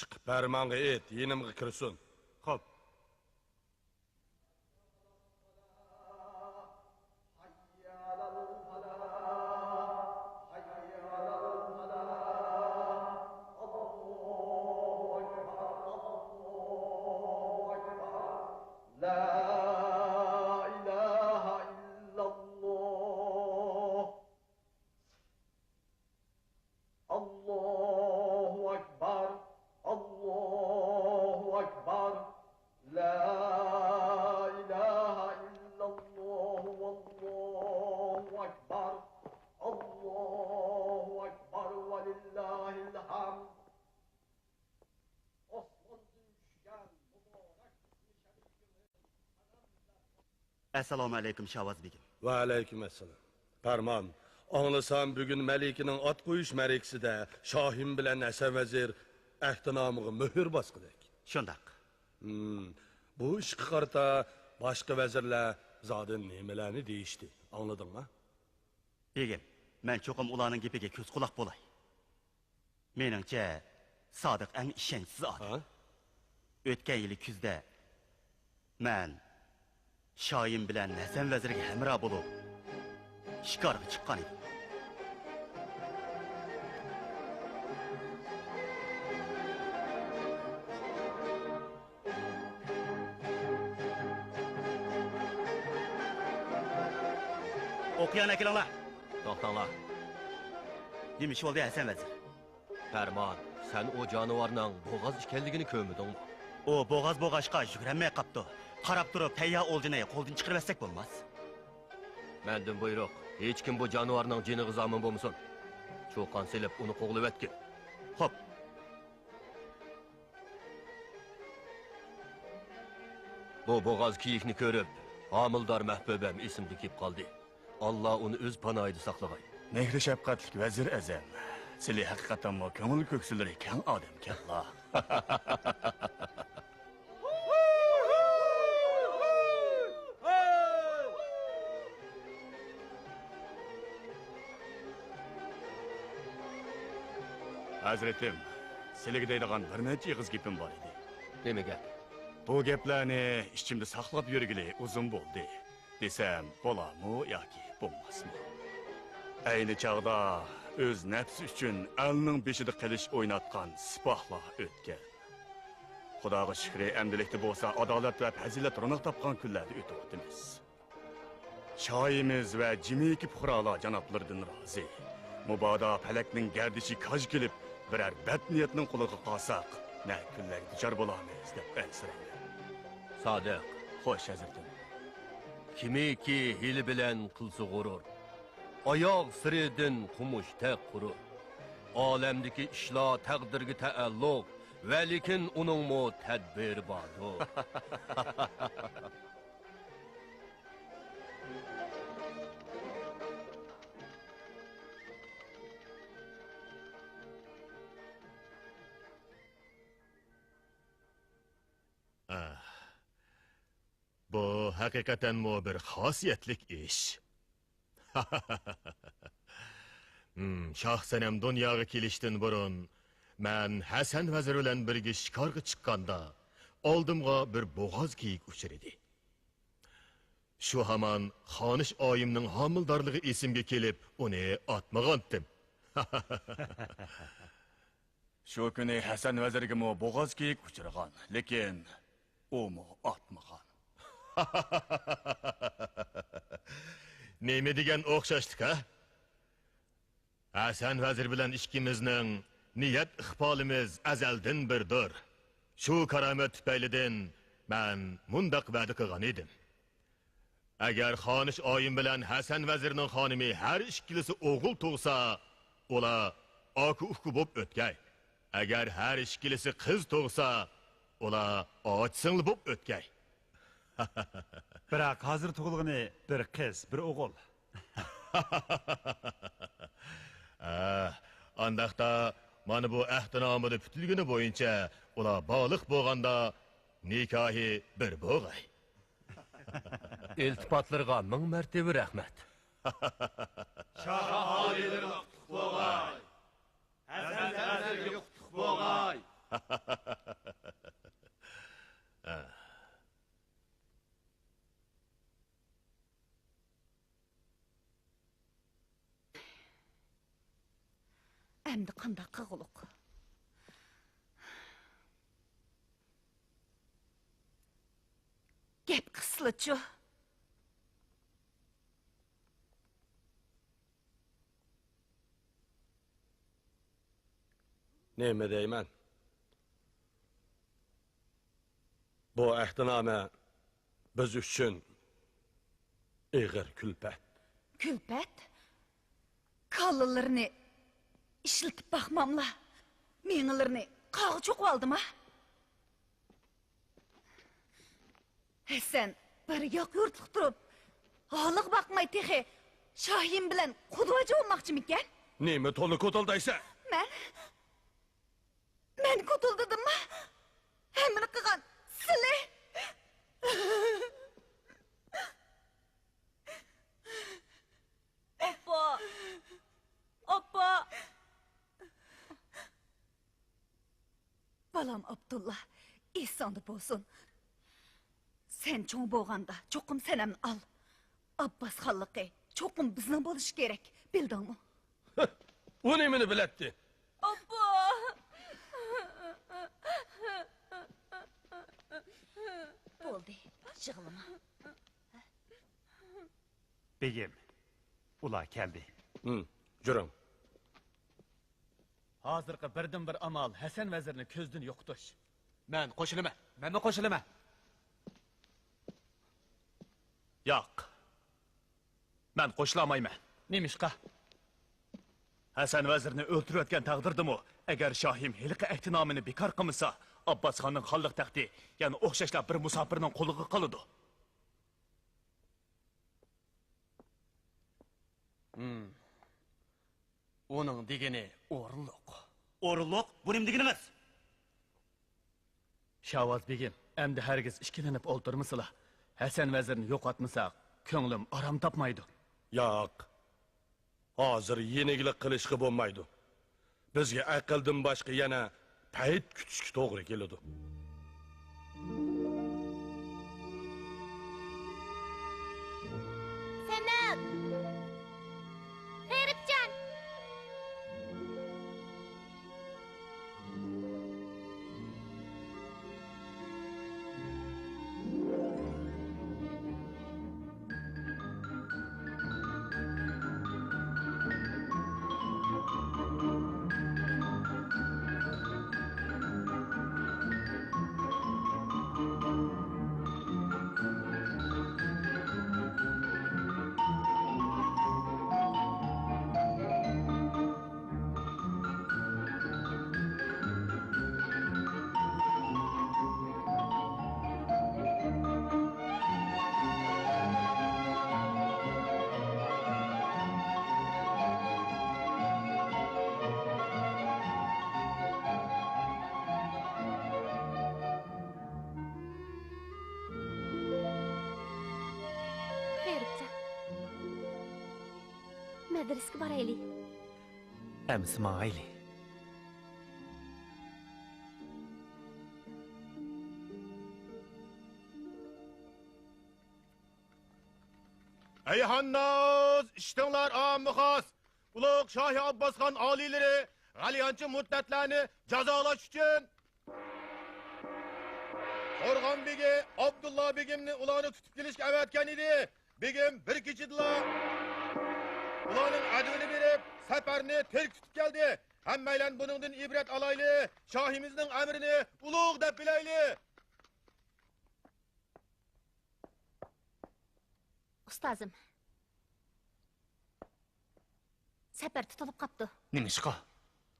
Chiqib barmanga et, yenimga kirsin. Xo'p. Assalomu alaykum Shavaz begim. Va alaykum assalom. Farmon, anglasam bugun Malikining ot qo'yish ma'rikasida Shohim bilan Hasan vazir ahdinomiga muhr bosqidik. Shundaq. Bu ishga qarata boshqa vazirlar zodin nimalarni deyishdi. Angladingmi? Begim, men cho'qim ularning gapiga ko'z quloq bo'lay. Meningcha, Sodiq eng ishonchsiz odam. O'tgan yil kuzda men Shoyim bilan Hasan vazirga hamroh bo'lib shikorga chiqqan edim. O'qiyan akalar, to'xtanglar. Nima ish bo'ldi Hasan vazir? Farmon, sen o jonivorning bo'g'oz ekanligini ko'rmidingmi? O bo'g'oz bo'g'ashqa yugurmay qapti. Qarab turib tayyor o'ljini qo'ldan chiqarmasak bo'lmas. Mendan buyruq, hech kim bu jonivorning jiniga zomin bo'lmasin. Cho'qon silib uni qo'g'lab etgin. Xo'p. Bu bo'g'oz kiyikni ko'rib, homildor mahbubam esimga kelib qoldi. Allah uni o'z panoyida saqlag'ay. Mehri shafqatlik vazir azam. Sizlar haqiqatan ko'ngil ko'ksilari kang odamkanlar. Hazretim, sizlarga deydigan bir necha ig'iz gapim bor edi. Nima gap? Bu gaplarni ichimda saqlab yurgili uzun bo'ldi. Desam, bo'larmi yoki bo'lmasmi? Ayni chog'da o'z nafsi uchun elning beshida qilish o'ynatgan sipohlar o'tgan. Xudoga shukr, amdilikda bo'lsa adolat va fazilat ro'naq topgan kunlarda o'tyapmiz. Shoyimiz va jimiki fuqarolar janoblaridan rozi. Mubodo falakning gardishi koj kelib, birer bad niyatning qo'liga qolsaq, na kunlarga duchor bo'lamiz deb ansirayman. Sodiq, xo'sh hazratim. Kimiki hili bilan qilsa g'urur, oyoq siridin qumushda qurur. Olamdagi ishlar taqdirga taalluq, va lekin uning mo tadbir bordir. Bu hakikaten mu bir xosiyetlik iş. Şahsenem dunyoga kelishdan burun, men Hasan vazir bilan birga shikorga chiqqanda, oldimga bir bo'g'oz kiyik uchir edi. Shu hamon xonish oyimning homildorligi esimga kelib, uni otmagandim. Shu kuni Hasan vazirga mo bo'g'oz kiyik uchirgan, lekin u mo otmagan. Neyme degan o'xshashdik ha? Hasan vazir bilan ikkimizning niyat iqbolimiz azaldan birdir. Shu karomat tufaylidan men mundaq va'da qilgan edim. Agar xonish oyim bilan Hasan vazirning xonimi har ikkilisi o'g'il tug'sa, ular oku-uku bo'lib o'tgay. Agar har ikkilisi qiz tug'sa, ular och-singli bo'lib o'tgay. Biroq hozir tug'ilgani bir qiz, bir o'g'il. Andaqda mana bu ahdinomida putilgini bo'yicha ular bog'liq bo'lganda nikohi bir bo'g'ay. İltifatlarga ming martaba rahmat. Әмді қанда қығылық. Gep kıslıcı. Neyme deymen? Bu ehdiname biz üçün eğer külpet. Külpet? Kallılarını işiltip bakmamla. Meňilerini kağı çok aldım ha. Sen bir yak yurtluq durup, ağlık bakmay tehe Şahin bilen kuduvacı olmakçı miken? Neyme tonu kotuldaysa? Men kutuldudım mı? Hemini kıgan sile. Oppa. Balam Abdullah, ihsandı bolsun. Sen çoğun boğanda çokum senemni al. Abbas hallıqı çokum bizden boluş gerek. Bildin mi? O nemini biletti? Abba! Boldi, şığılıma. Begim, ula keldi. Jürüm. Hazırkı birden bir amal Hasan vezirini közdün yokutuş. Men qo'shilaman. Ben mi koşulama? Yo'q. Men qo'shilamayman. Neymişka? Hasan vazirni o'ltirayotgan taqdirdimi, agar Shohim hilqi ahtinomini bekor qilmasa, Abbas xonning xonliq taxti, ya'ni o'xshashlar bir musofirning qo'liga qoladi. Onun degeni o'rinliq. O'rinliq, bu nim deginimiz? Şavaz begim, emdi herkes işkilenip oldurmasıla. Hasan vezirini yok atmasak, könglim aram tapmaydı. Yo'q. Hozir yenigilik qilishga bo'lmaydi. Bizga aqldan boshqa yana payt kutishga to'g'ri keladi. Semet! G'eribjon! G'eribjon. Madrasaga boraylik. Emsi mağayli. Ey hannoz, iştinglar ammi xos. Ulug' Shohi Abbosxon oliylari g'alyanchi muddatlarni jazolash uchun Qo'rg'on begi Abdullo begimni ularni tutib kelishga avatgan edi. Begim bir kechida ularning adini berib, safarni terk tutib keldi. Hammaylar buningdan ibrat olayli, shohimizning amrini ulug' deb bilayli. Ustozim. Safar tutilib qapti. Nima ishqa?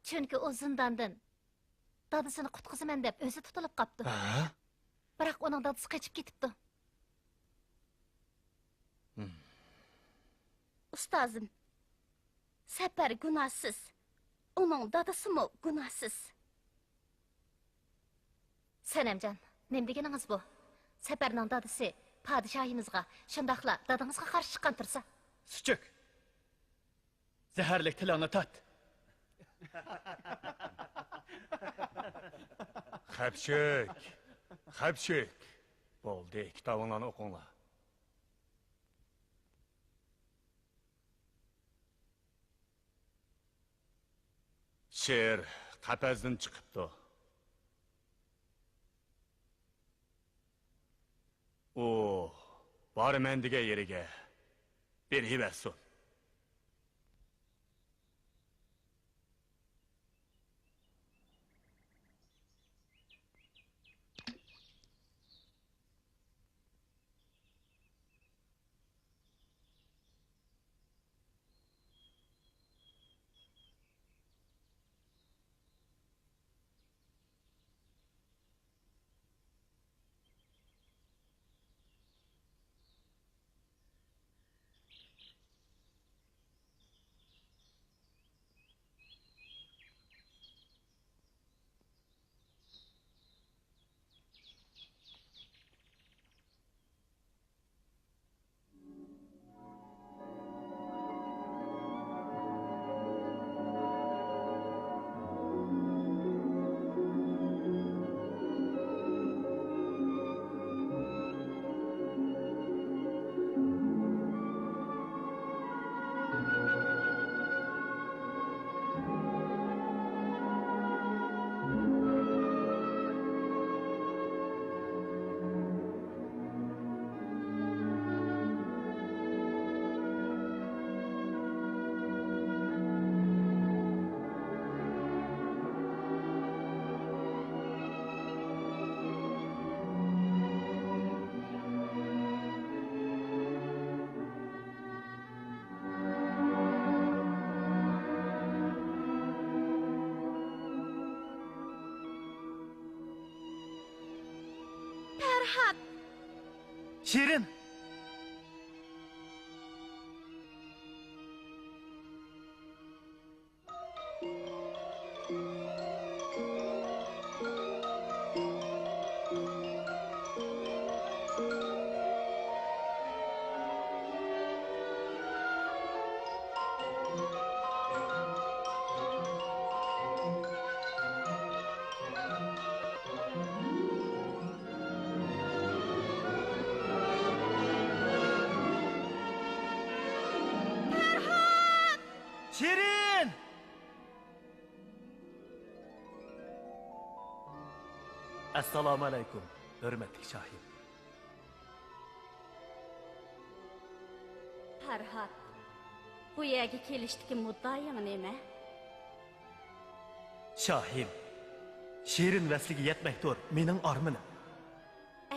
Chunki o zindandan dadasini qutqizaman deb o'zi tutilib qapti. Biroq uning dadasi qochib ketibdi. Ustozim. Safar gunohsiz. Uning dadasimi gunohsiz. Sanamjon, nima deganingiz bu? Safarning dadasi padişahimizga, shundoqla dadamizga qarshi chiqqan tursa. Suchuk. Zaharlik tilingni tat. Xapchik. Bo'ldi, kitobinglarni o'qinglar. Sher qafasdan chiqibdi. O, borman degan yeriga berhiversin. Shirin. Shirin! Assalomu alaykum, hurmatli shohim. Farhod, bu yerga kelishdiki muddaoing nima? Shohim, Shirin vasliga yetmakdir mening armanim.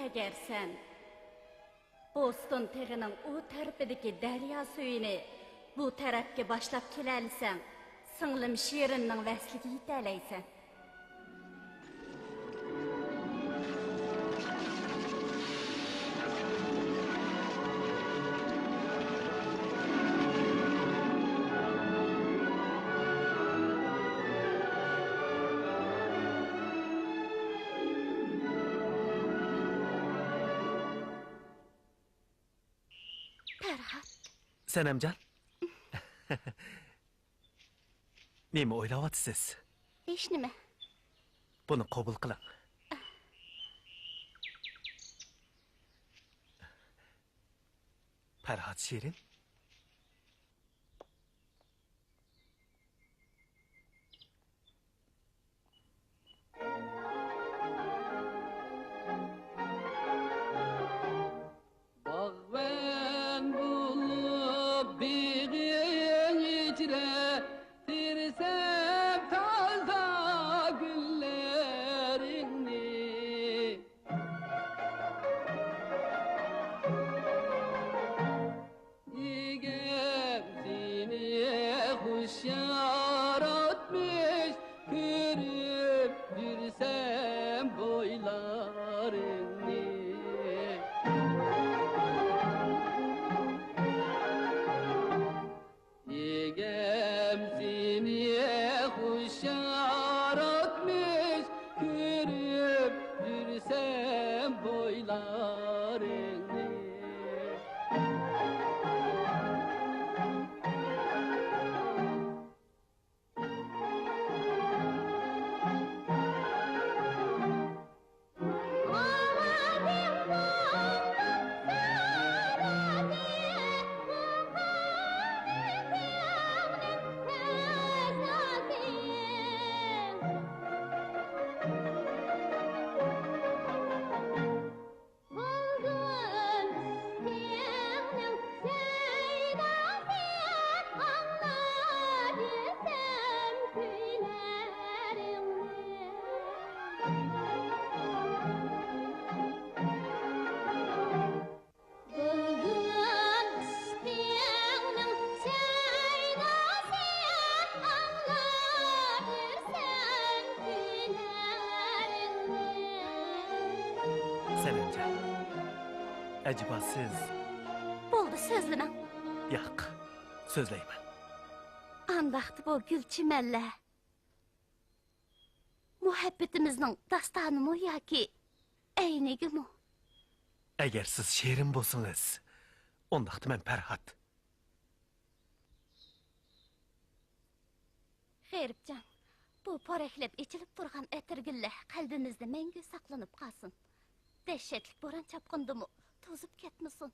Agar sen Boston teg'ining u tarafidagi daryo suyini bu tarafga boshlab kelalisan, singlim Shirinning vasliga yetalaysan. Farhod, Sanamjon. Nima o'ylayapsiz? hech nima. Buni qabul qiling. Farhod Shirin. toylaringni. Senemcan. Acaba siz... Bo'ldi so'zlamang. Yo'q, so'zlayman. Andaqdı bu gülçimenler. Muhabbetimizin dastanı mı ya ki eynigi mi? Agar siz she'rim bo'lsangiz, undaqda men Farhod. G'eribjon, bu poraklab ichilib turgan etirgillar qalbimizda mengu saqlanib qolsin. Dehshatli bo'ron chapqindimi, to'zib ketmasin.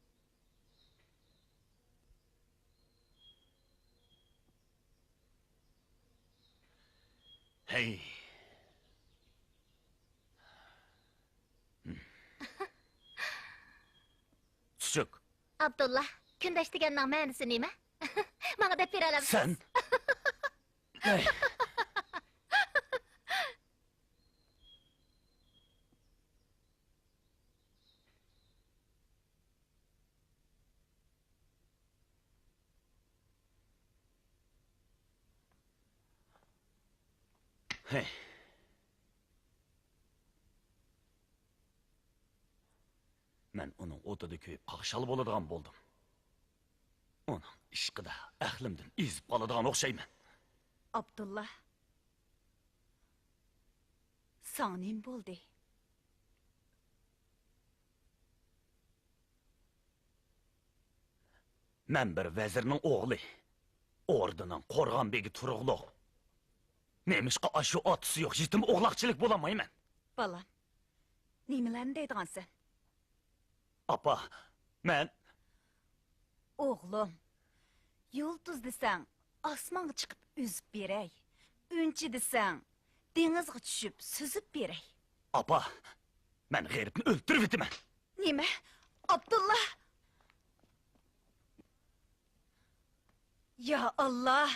Hey. Çocuk, Abdullah, kundash deganning ma'nosi nima? Menga deb bera olamsiz? sen... Hey. Hey. Men onun o'tida kuyib qaqshal bo'ladigan bo'ldim. Onun ishqida aqlimdan ezib qoladigan o'xshayman. Abdullah. Sanim bo'ldi. Men bir vazirning o'g'li. Ordining Qo'rg'onbegi Turug'liq. Nemishqa ashu otisi yo'q yetim o'g'loqchilik bo'lamayman. Balam. Nimalarni deydigansan? Apa, men Oğlum. Yulduz desang, osmonga chiqib üzüp beray. Unchi desang, dengizga tushib suzib beray. apa, men g'eribni o'ltirib etaman. Nima? Abdullah. Ya Allah.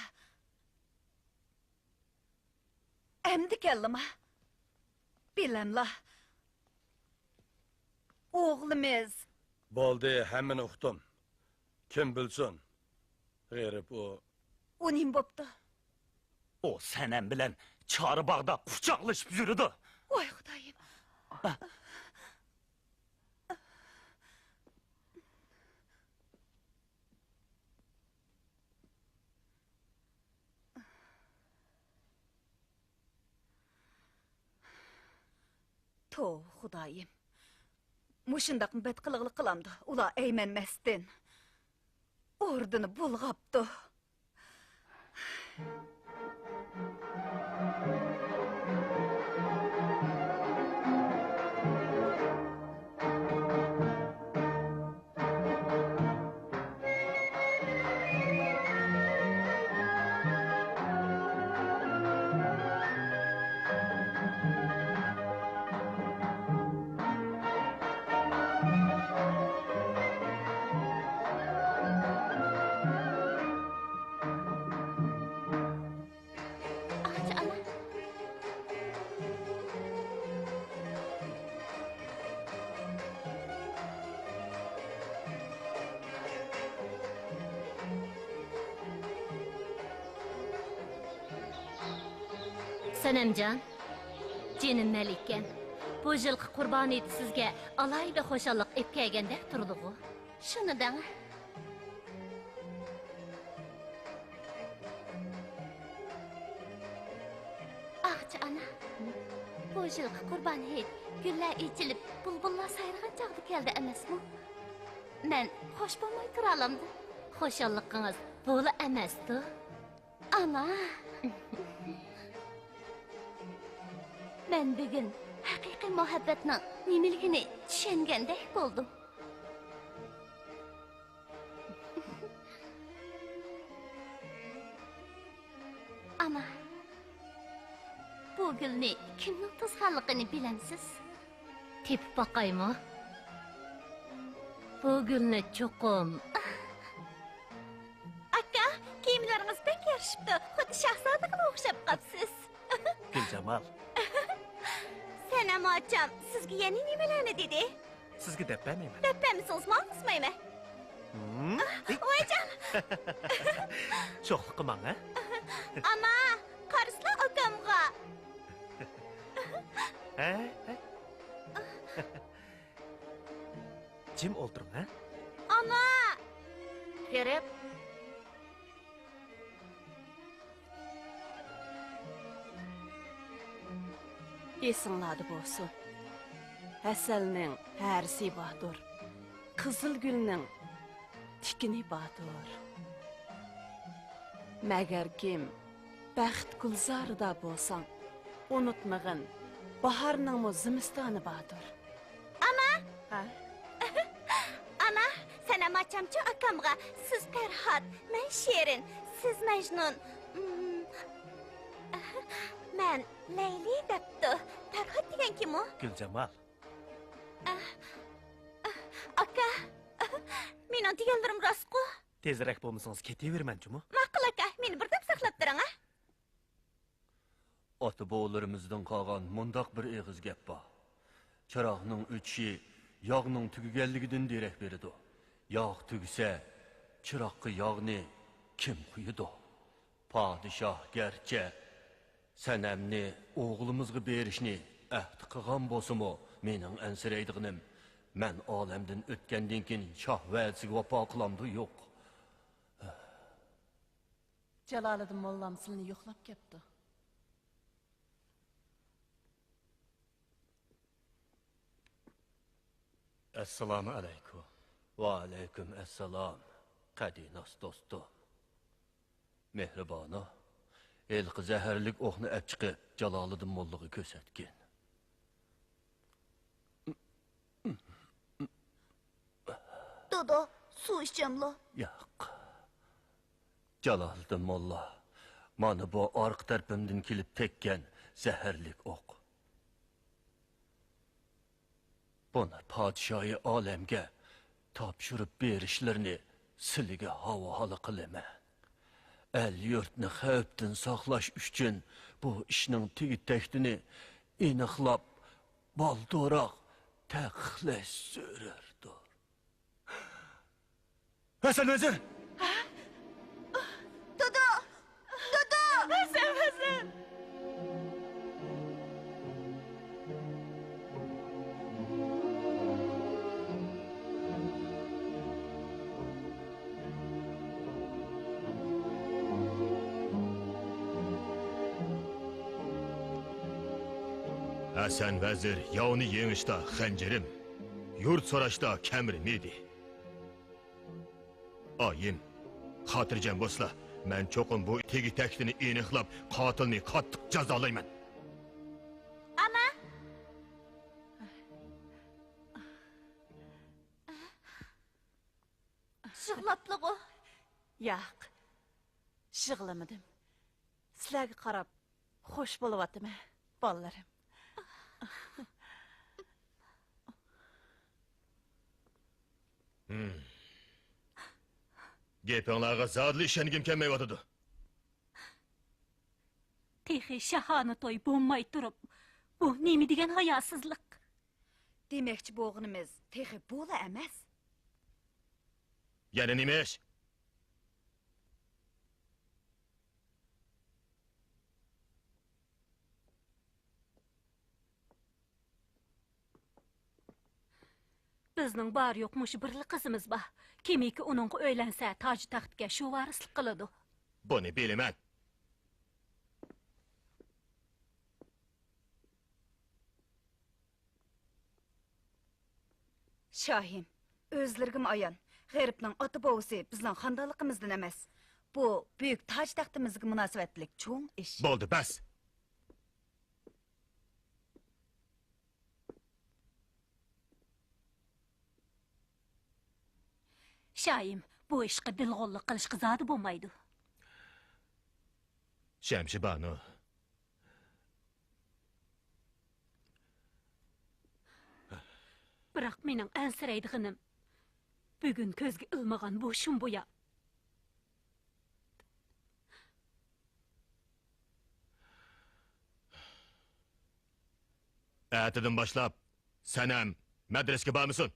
Emdi kellima. Bilemla. Oğlumuz. Bo'ldi, hammani uqdim. Kim bilsin? G'erib o. O nim bo'pti? O senem bilen Çağrıbağ'da kucaklaşıp yürüdü. Oy Xudoyim. To Xudoyim. Mushundaq bet qiliqlik qilamdi. Ular aymanmasdan. Ordini bulg'apti. Akçı ana. Sanemcan, Cenim Melikem, bu yılqı qurban eti sizge alayda xoşallık ep kelgende turduğu. Şunu dana. Akçı ana, bu yilqi Qurban hayit gullar ochilib, bulbullar sayrag'an chog'da keldi emasmi? Men xo'sh bo'lmay tura olamdi. Xo'shalligingiz bo'la emasdi. Ana. Men bugun haqiqiy muhabbatning nimaligini tushungandek bo'ldim. Ana. Bu gulni kimning tuzganligini bilamsiz? Tepib boqaymi? Bu gulni cho'qim. Aka, kiyimlaringiz pek yarashibdi. Xuddi shahzodaga o'xshab qolibsiz. Guljamal, Sen ama açam, sizga yana nimalarni dedi? sizga deb bermayman. Depemmisiniz, ma'lumsizmi? O'ycam. Sho'xlik qilmang, ha? Ama, qaraslar akamga. Ha? Jim o'ltiring, ha? Ana! Kerep. Esinglarda bo'lsin. Asalning harisi batur. Qizil gulning tikini batur. Magar kim baxt gulzarida bo'lsang, unutmag'in baharning zimistoni batur. Ana! Ha? Ana, sen ama açamçı akamga. Siz Ferhat, ben Şirin, siz Mecnun. Ben Leyli depti. Ferhat degen kim o? Guljamal, Aka, meni deganlarim rostku. tezroq bo'lmasangiz ketavermanchimi? Ma'qul aka, meni bir deb saqlab turing ha. Ota boğularimizdan qolgan mundaq bir eg'iz gap bor. Chiroqning o'chishi yog'ning tugaganligidan derak beradi. Yog' tugsa, chiroqqa yog'ni kim quyidi? Podshoh garchi sanamni o'g'limizga berishni ahd qilgan bo'lsa-mu, mening ansiraydiganim men olamdan o'tgandan keyin shoh va'dasiga vafo qilamdi yo'q. Jaloliddin mollam sizni yo'qlab kelibdi. Assalomu alaykum. Va alaykum assalom. Qadinos do'stim. Mehribona. El zaharlik o'qni olib chiqib Jaloliddin mollaga ko'rsatgan. Dodo, su içeceğimlo. Yo'q. Jaloliddin molla mana bu orq tarafimdan kelib tekkan zaharlik o'q. Buni podshoyi olamga topshirib berishlarini sizga havola qilaman. El yurtni xavfdan saqlash uchun bu ishning tegi-taktini aniqlab baldo'roq taqiqlash zarurdir. Hasan Vazir! Dodo! Dodo! Hasan. Hasan Vazir yovni yengishda xanjarim, yurt so'rashda kamrim edi. Oyim, xotirjam bo'lsa, men cho'qim bu tegi-taktini aniqlab, qotilni qattiq jazolayman. Ana! Şıqlaplı o. Yo'q. Shig'lamadim. Sizlarga qarab xush bo'lyaptimi, bolalarim? Gapinglarga zodli ishongim kelmayotdi. Texi şahane toy bo'lmay turib, bu nima degan hayosizlik? Demekçi boğunumuz tehi bo'la emas. Yana nima ish? Bizning bar yo'qmuş birli qizimiz bor. Kimiki uningga o'ylansa, toj taxtga shu varislik qiladi. Buni bilaman. Şahin, özlergim ayan. G'aribning ota bovusi bizning xonadonligimizdan emas. Bu büyük toj taxtimizga munosabatlik cho'ng ish. Bo'ldi, bas. Şayim, bu ishqa dilg'onlik qilishga zodi bo'lmaydi. Şemşi Banu. Biroq mening ansiraydiganim bugun ko'zga ilmagan bu shumbuya. Erteden başlap, senem medreske var mısın?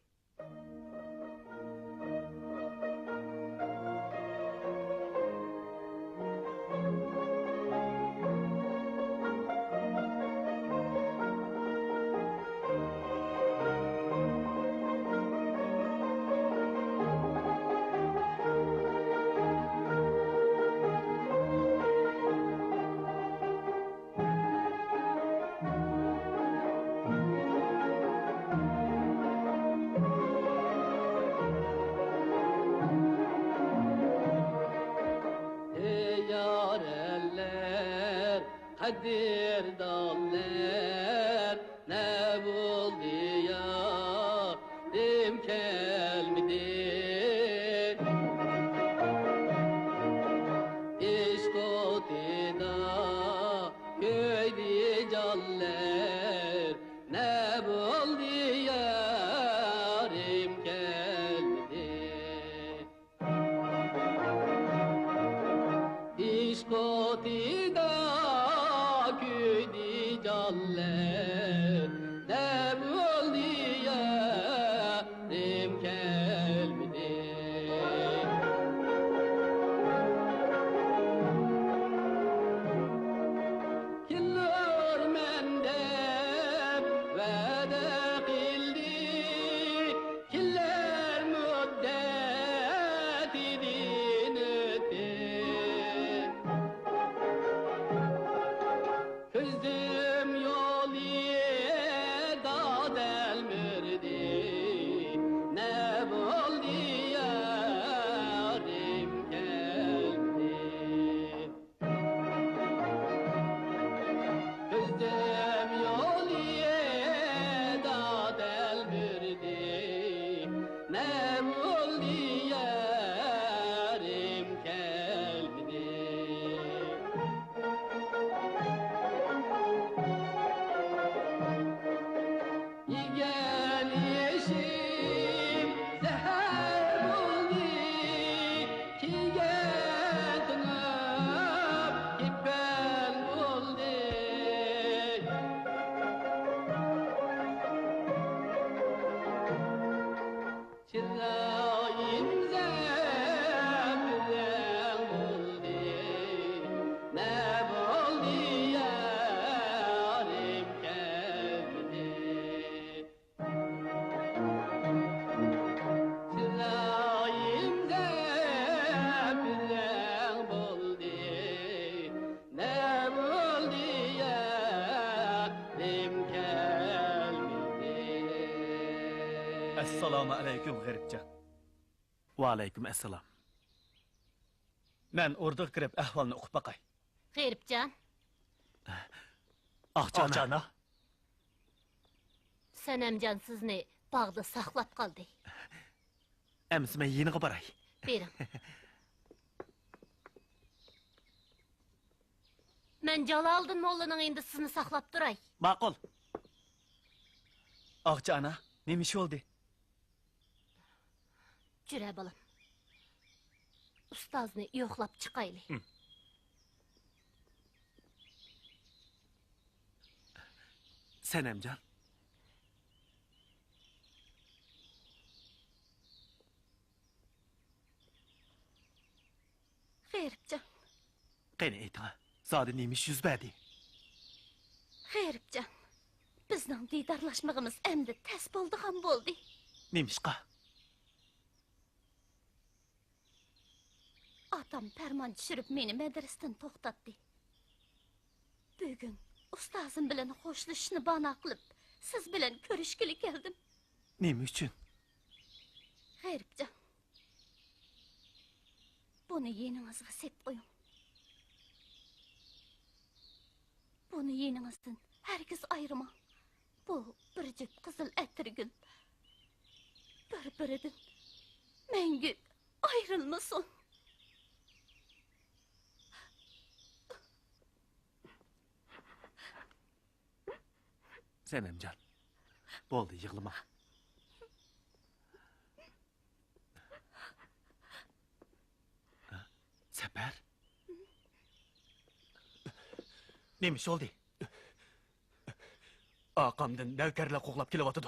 Yareller, kadirdaller, ne buldu ya, dim kelmedi. İşkotida, köydi caller, ne buldu yarim gelmedi. İşkotida küydi caller, ne buldu yarim gelmedi. Killer mendep vade kıldı, killer müddet idin ötti. Kızdım yolu da delmirdi, ne buldu yarim geldi. Kızdım yolu da delmirdi, ne buldu yarim geldi. Yigen yeşim zehir buldu, kigen tınıp kippen buldu. Çırağın zemren buldu, ne buldu yarim geldi. Çırağın zemren buldu, ne buldu yarim geldi. Assalomu alaykum g'aribjon. Va alaykum assalom. Men o'rdiq kirib ahvolni o'qib baqay. G'eribjon, Oqchona. Sanamjon sizni bog'da saqlab qoldi. Ems men yeniga boray. Bering. Men Jaloliddin mollaning endi sizni saqlab turay. Ma'qul. Oqchona, nima ish bo'ldi? Jura bolam. Ustozni yo'qlab chiqaylik. Sanamjon. G'aribjon, Qani ayting. Zodi nima ish yuz berdi? g'aribjon. Bizning diydorlashmag'imiz endi tas bo'ldi ham bo'ldi. Nima ishqa? Atam farmon tushirib meni madrasadan to'xtatdi. Bugun ustozim bilan xo'shlashishni bano qilib, siz bilan ko'rishgili keldim. Nima uchun? G'aribjon. Buni yeningizga sep qo'ying. Buni yeningizdan herkes ayırma. Bu bir cüp kızıl etirgül. Bir-biridan mengü ayrılmasın. Senemcan. Bo'ldi, yig'lama. Sapar. Nemish oldi? Aqamdan navkarlar qo'g'lab kelyapti.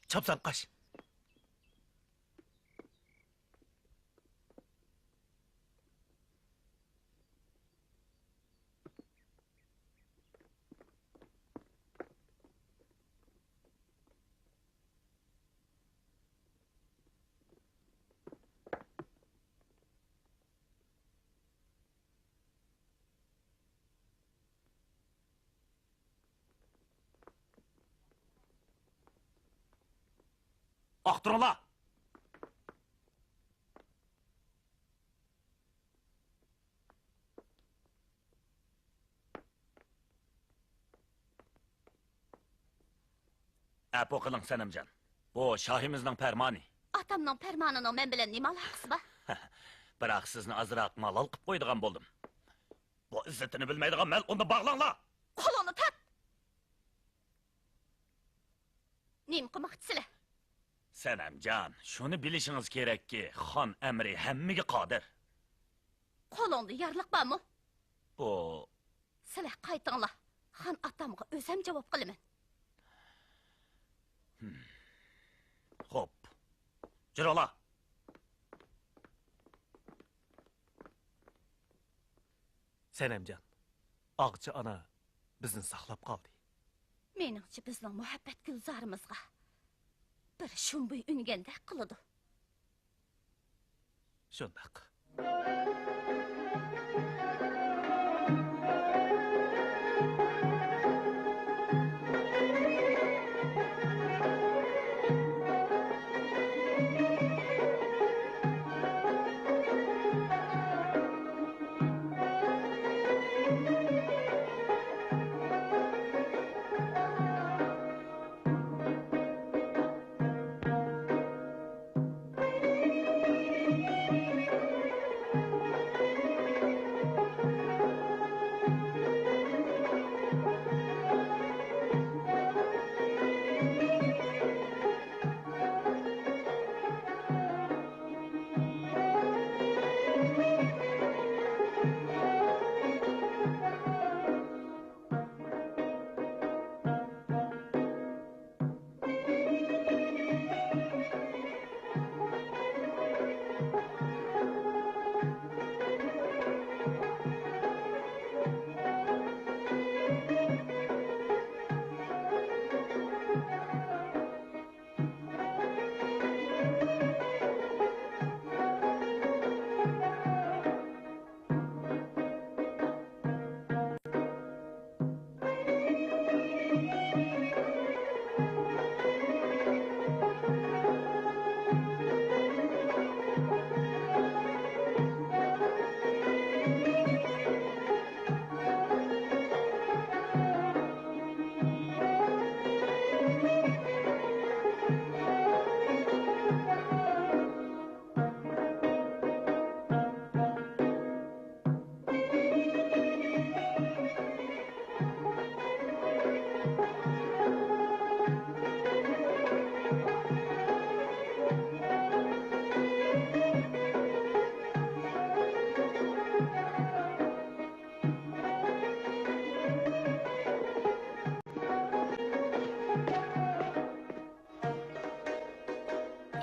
Chopsan qash. Aqtırıla! Apo qiling Sanamjon. Bu shohimizning farmoni. Atamning farmonining men bilan nima aloqasi bor? Biroq sizni azroq malol qilib qo'ydigan bo'ldim. Bu izzatini bilmaydigan mal unda bog'langlar. Qo'lini tat. Nim qilmoqchisizlar? Sanamjon, shuni bilishingiz kerakki, xon amri hammaga qodir. Qo'lingda yarliq bormi? Bu Sizlar qaytinglar. Xon atamga o'zim javob qilaman. Xo'p. Jirola. Senemcan. Og'chi ona bizni saqlab qoldi. Meningcha bizning muhabbat gulzorimizga bir shumbuy unganda qiladi. Shundoq.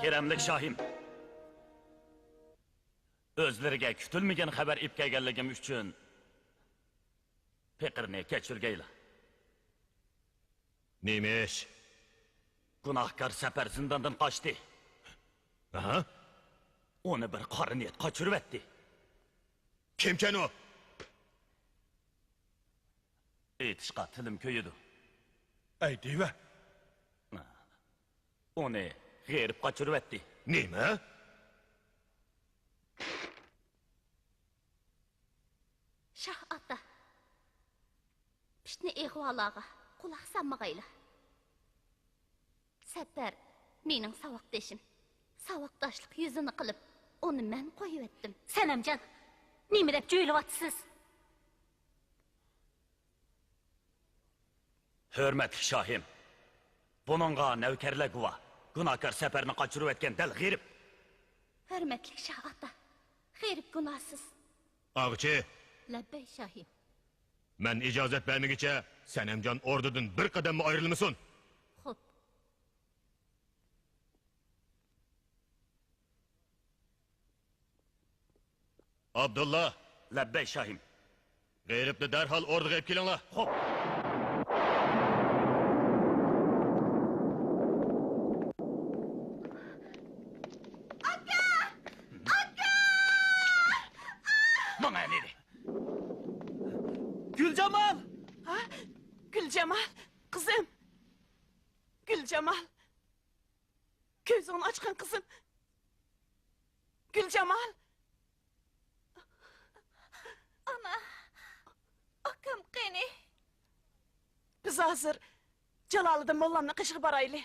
Keremlik Şahim. Özleriga kutilmagan xabar ip kelganligim uchun Peqirni kechirgaylar. Nemish? Gunohkor Sapar zindondan qochdi. Aha. Uni bir qora niyat qochiribdi. Kimkan u? Aytishqa tilim ko'yidi. Aydiva. Uni g'erib qochiribdi. Nima? Kishni ehvolaga quloq solmag'ayli. Səpər mening savoqdaşım. Savoqdaşlıq yüzünü qilib, onu mən qoyub etdim. Sənəmcan, nima deb jo'ylayapsiz? Hürmetli Şahim. Bununla nevkerle guva. Günahkar seferini kaçırıp etken del g'irib. Hürmetli Şah ata. G'irib günahsız. Ağçı, Labbay Şahim. ben icazet vermegiçe Senemcan ordudan bir kadem mi ayrılmışsın? Xo'p. Abdullah, Labbay Şahim. g'iribni derhal orduga ep kelinglar. Xo'p. Bana ne de? Gülcemal! Ha? Gülcemal, kızım. Gülcemal. Gözünü açkan kızım. Gülcemal. Ana, akam qani. Biz hazır Celalı'dan Molla'nın kışığı baraylı.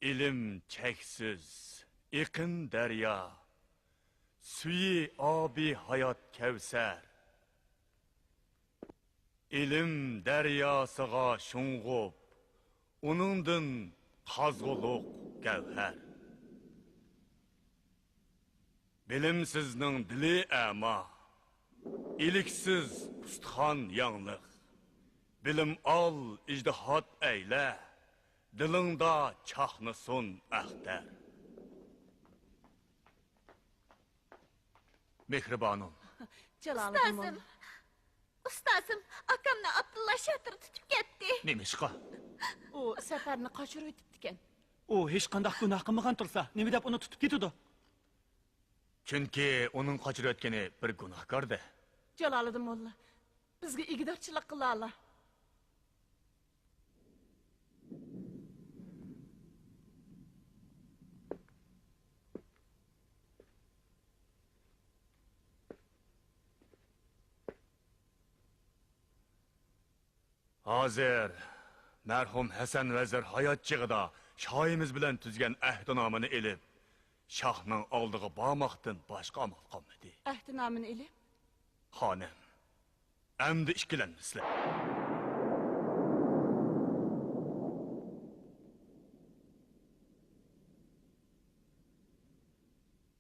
İlim çeksiz, iqin derya, suyi abi hayat kevser. İlim deryasıga şunğup, onundan qazgılık gevher. Bilimsizning dili ama, iliksiz pustxan yanlıq. Bilim al, ijdihat eyle, dilingda çaxnısun ahtar. Mehribanım, Celalı'dan Molla. Ustazım. Ustazım, akamni Abdullah Şatır tutup ketdi. Nemişqa? O seferini kaçırıp etiptiken. O hech qanday gunoh qilmagan tursa, nima deb uni tutib ketadi? Çünkü onun kaçırıp etkeni bir günahkardı. Celalı'dan Molla. Bizge igidarçılık kılala. Hazır, merhum Hasan Vezir hayat çığıda şahimiz bilen tüzgen ahdinamını elip, şahның aldığı bağmaqdan başka amal kalmadı. Ehtinamın eli. Hanım, emdi işkilenmişler.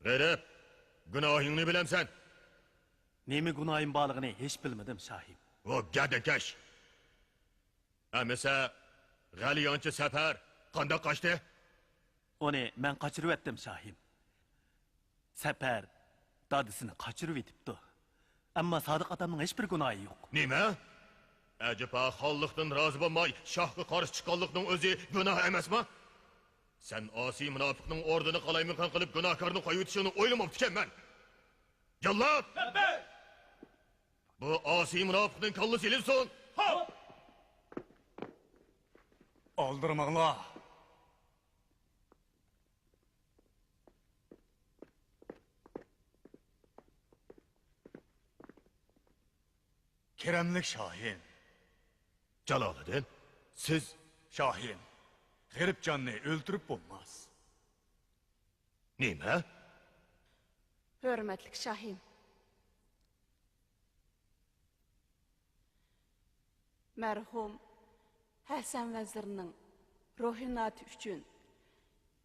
g'irib, günahını bilemsen. Nemi gunoyim borligini hech bilmadim, Shahim. O gadakash. Amisa, G'aliyonchi Safar qanday qochdi? Uni men qochirib etdim, Shahim. Sapar dadisini qochirib etibdi. Ammo Sodiq otamning hech bir gunohi yo'q. Nima? Acaba xonliqdan rozi bo'lmay, shohga qarshi chiqqanlikning o'zi gunoh emasmi? Sen osiy munofiqning ordini qalaymiqon qilib gunohkorni qo'yib o'tishini o'ylamabdi-ekanman. Jallod! Bu osiy munofiqning kallasi ilinsin. Aldırmağla. Keremlik Şahin. Jaloliddin, Siz Şahin. G'irib canını öldürüp olmaz. nima? Hürmetlik Şahin. Merhum Hasan Vezir'nin ruhinatı üçün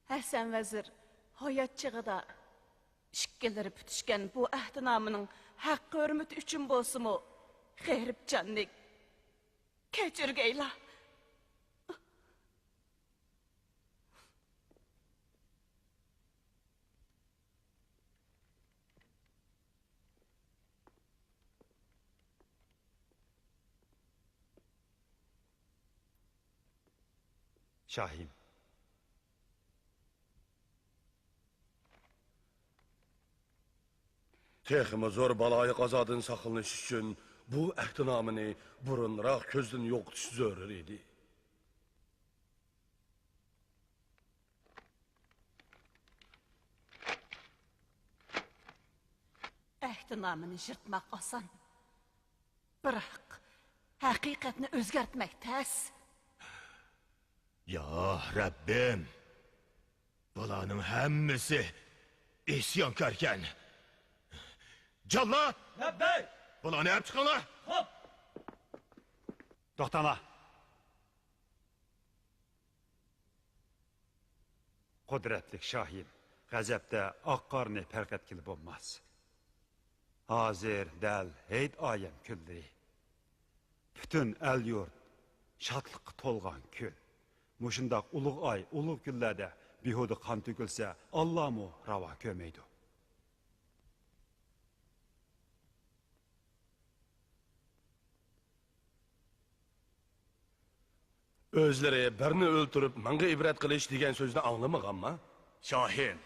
Hasan Vezir hayat çığıda işkileri pütüşken bu ehtinamının hakkı hürmeti üçün bolsumu g'irib canlik keçirgeyla. Şahim. Texmi zor balayı qazadın saqlanish uchun bu ahtinamini burunroq ko'zdan yo'qotish zarur edi. ehtinomini yirtmak oson. Biroq haqiqatni o'zgartmak tez. Ya Rabbim, bularning hammasi isyonkorkan. Jalla! Labbay! Bularni olib chiqinglar. Hop! To'xtanglar. Qudratli Shohim, g'azabda oq qorni farq etgili bo'lmas. Hozir dal hayit oyim kunlari. Butun el yurt shodlikqa to'lgan kun. Mushundoq ulug' oy, ulug' kunlarda behuda qon to'kilsa, Allohmu ravo ko'rmaydi. O'zlari birini o'ltirib, menga ibrat qilish degan so'zni anglamaganmi? Shohim,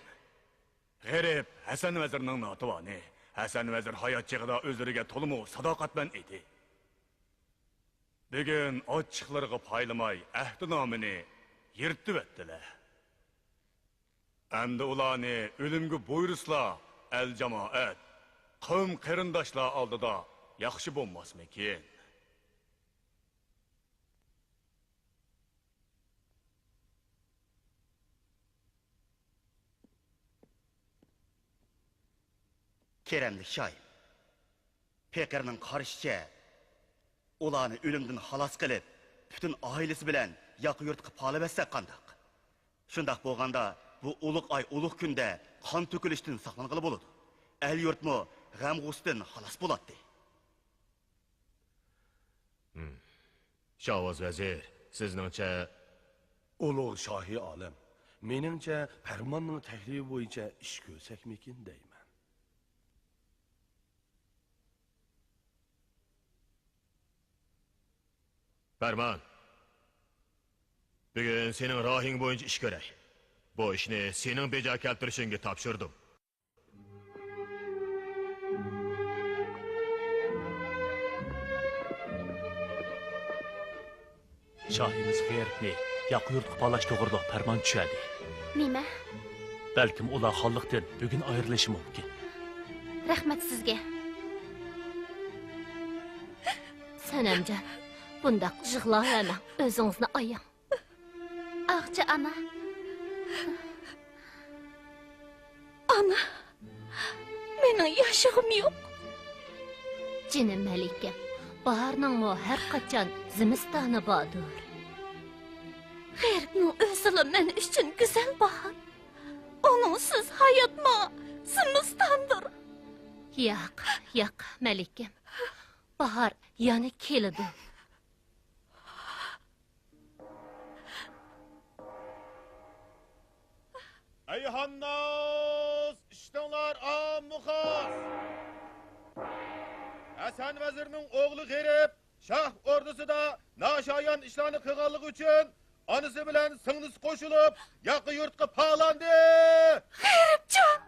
g'arib Hasan vazirning notivoni. Hasan vazir hayot chig'ida o'zlariga to'liq sadoqatman edi. Bugun ochiqlarga paylamay ahdinomini yirtib etdilar. Endi ularni o'limga buyurslar, el jamoat, qavm qarindoshlar oldida yaxshi bo'lmasmikin? Keremli Şahim, Peker'nin karışça, ulanı ölümden halas kılıp, bütün ailesi bilen yakı yurtqı palı bessek kandak. Şundak boğanda, bu uluk ay uluk günde kan tökülüştün saklanğılı boludu. El yurt mu, gam gustin halas boladı. Şahvaz vazir, sizningcha Ulug' shohi olim. Meningcha farmonning taklifi bo'yicha ish ko'rsakmikin deyman. Ferman. Bugün senin rahing boyunca iş görey. Bu işini senin beca keltirishingga topshirdim. Şahimiz g'eyribni yoq yurtga palash to'g'riliq farmon tushadi. Nima? Balkim ular xalqdan bugun ayrilishi mumkin. Rahmat sizga. Sanamjon, bundaq yig'lamang, o'zingizni oying. Ağca ana. Ana, mening yashig'im yo'q. Jinim Malikim, baharning mu har qachon zimistoni bordir. G'eyribning o'zila men uchun go'zal bahor. Onunsiz hayotma zimistondir. Yo'q, Malikim. Bahar yana keladi. Eyhannas, iştinlar amukhas. Hasan vazirning o'g'li g'erib, Shah ordusida nashoyon ishlarni qilganligi uchun onasi bilan singlisi qo'shilib, yaqin yurtga pog'landi. G'eribjon!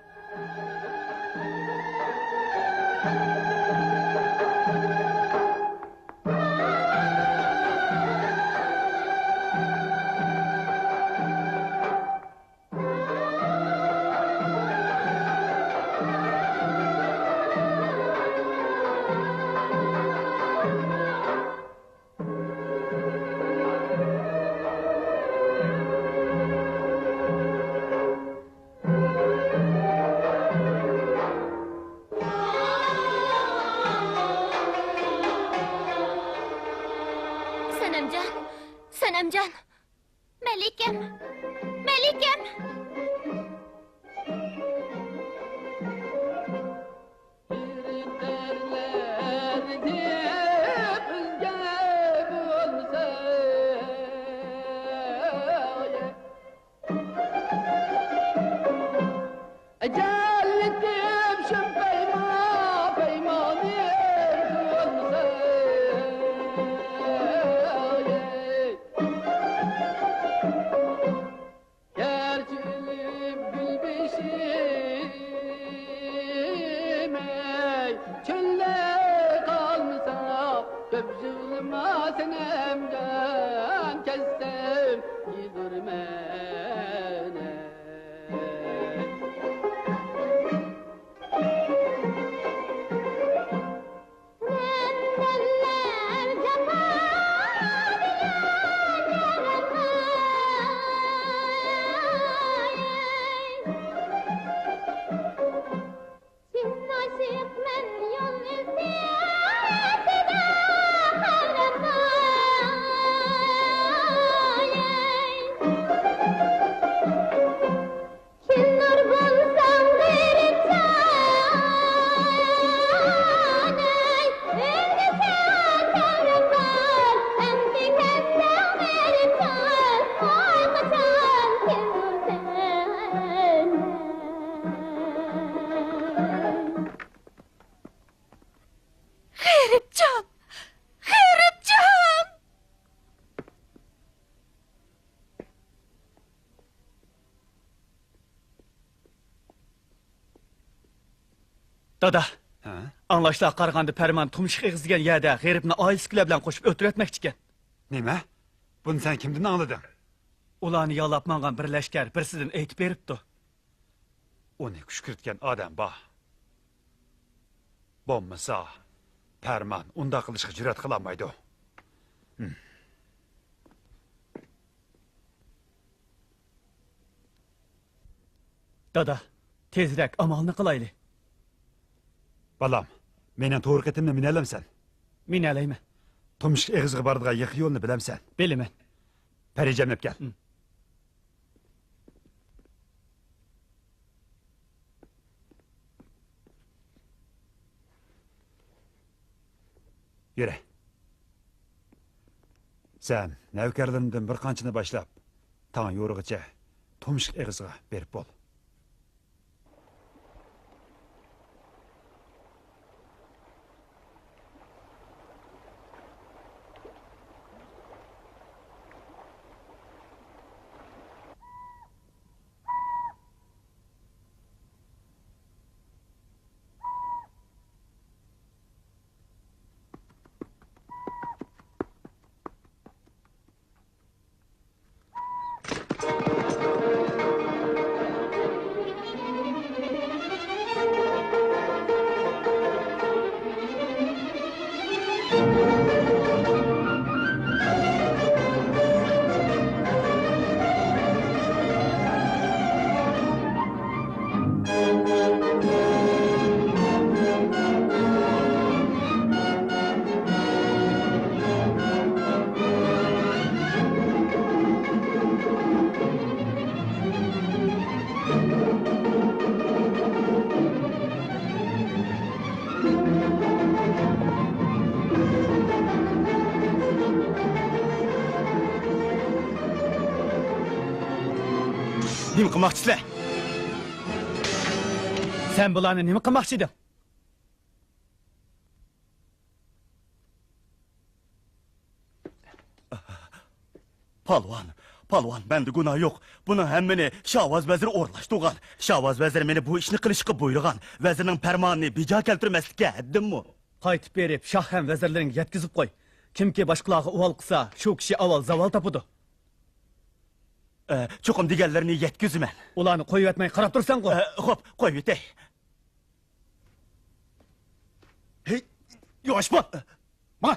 Sanamjon, Malikim. Dada, Ha? anlaşlığa qarğanda Pərman tumşuq eğizdigen yerdə g'eribni ailesiyle bilen koşup ötüretmekçiken. Nima? Buni sen kimdan anladın? Ulanı yalap mangan bir leşker birisinden eytip beripdi. Onu küşkürtken adam bah. Bommasa, Pərman unda qilishga jur'at qilolmaydi. Dada, tezrek amalını qılaylı. Balam, menen to'g'ri ketimni minalamsan. Min aleymi. Tumshik egizga boradigan yiqi yo'lni bilamsan. Bilimen. Parijamlab kel. Yürü. Sen navkarlarımdan bir qanchani boshlab, tong yo'rig'icha tumshik egizga berib bo'l. Nima qilmoqchisizlar? Sen bularni nima qilmoqchi eding? Palvon, bende günah yok. Bunun hemmini Şahvaz veziri o'rlashtirgan. Şahvaz veziri meni bu ishni qilishga buyurgan. Vezirning farmonini bejo keltirmaslikka haddimmi? Qaytib berib, shoh ham vezirlaring yetkizib qo'y. Kimki boshqalarga uvol qilsa, shu kishi avval zavol topadi. Cho'qim deganlarini yetkizman. Ularni qo'yib etmay qarab tursan-ku. Xo'p, qo'yib etay. Hey, yavaş bak. Ma.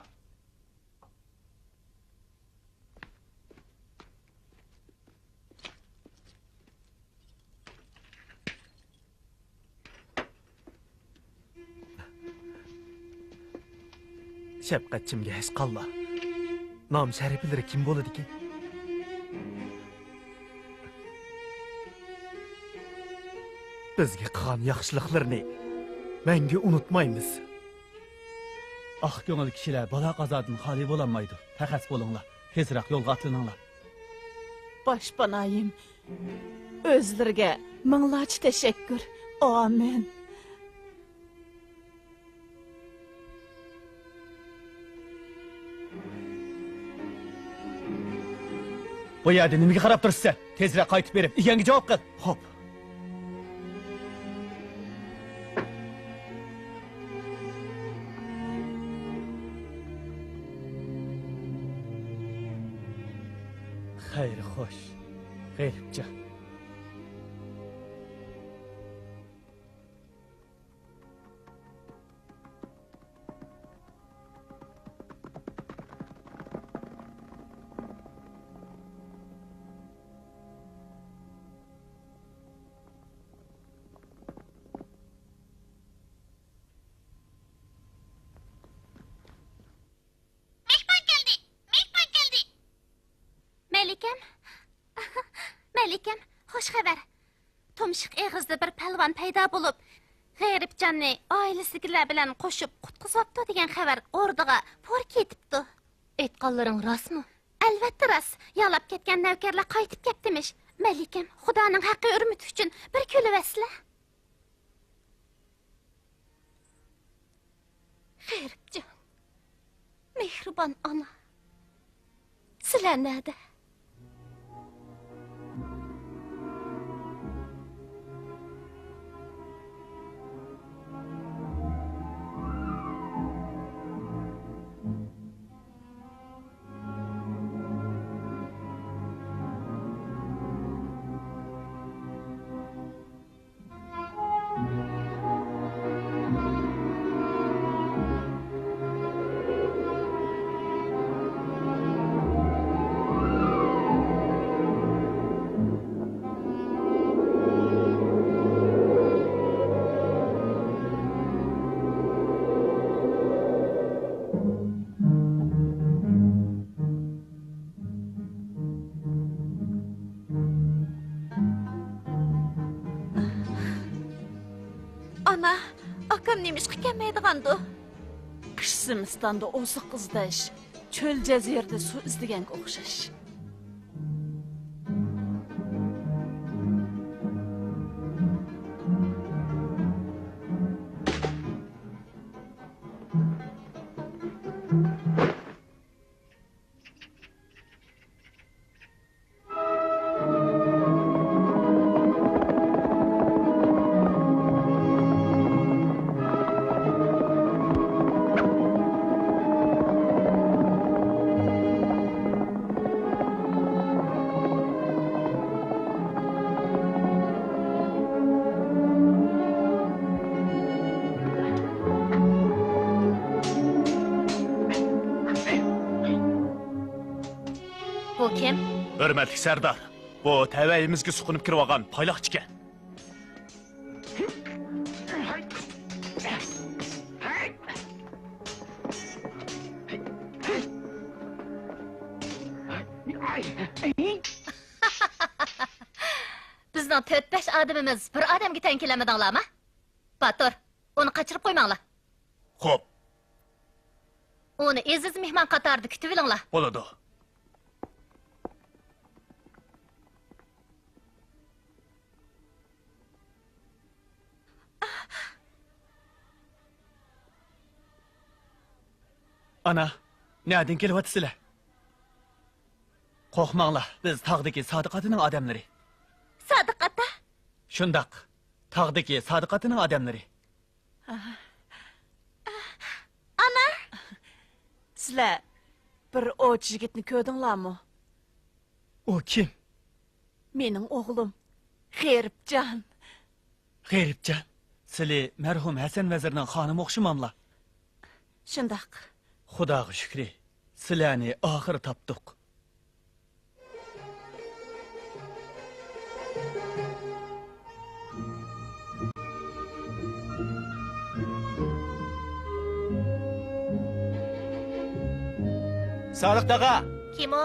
Şefqatchimga hech qalla. Nom shariflari kim bo'ladi ekan? Bizga qilgan yaxshiliklarini menga unutmaymiz. Ah ko'ngil kishilar bola qazodan xoli bo'lolmaydi. Faqat bo'linglar. Tezroq yo'lga atlaninglar. Boshpanayim. O'zlariga minglarcha tashakkur. Amin. Bu yerda nimaga qarab turibsan? Tezroq qaytib berib, eganga javob qil. Xo'p. Xayr, xo'sh. G'eribcha. Melikem, hoş haber. Tumşuq egizda bir palvon paydo bo'lib, g'eribjonni oilasidagilar bilan qo'shib qutqizibdi degan xabar o'rdiga por ketibdi. Aytganlaring rostmi? Albatta rost. Yalab ketgan navkarlar qaytib ketdimish. Melikem, Xudoning haqqi hurmati uchun bir kulavasla. G'eribjon, mehribon ona. Sizlar nada? Ana, akam nemişki kelmeydigandı? Kışsımistanda oziq izdash, cho'l jazirda suv izdiganga o'xshash. Bu kim? Hürmetlik Serdar. Bu təvəyimizki suqunub kirib alğan paylaqçı ikən. Bizning 4-5 adamimiz bir odamga teng kelamidinglarmi? Batur, uni qochirib qo'ymanglar. Xo'p, Uni aziz mehmon qatorida kutib olinglar. bo'ladi. Ana, nereden kelyapsizlar? Qo'rqmanglar, biz tog'dagi Sodiq otaning odamlari. Sodiq ota? Shundaq, tog'dagi Sodiq otaning odamlari. Ana, Sizlar bir o'ch yigitni ko'rdinglarmi? U kim? Mening o'g'lim G'eribjon. G'eribjon. Sizlar marhum Hasan vazirning xonimi o'xshamamlar. Shundaq. Xudoga shukri, sizlarni oxir topdik. Sodiq tog'a. Kim o?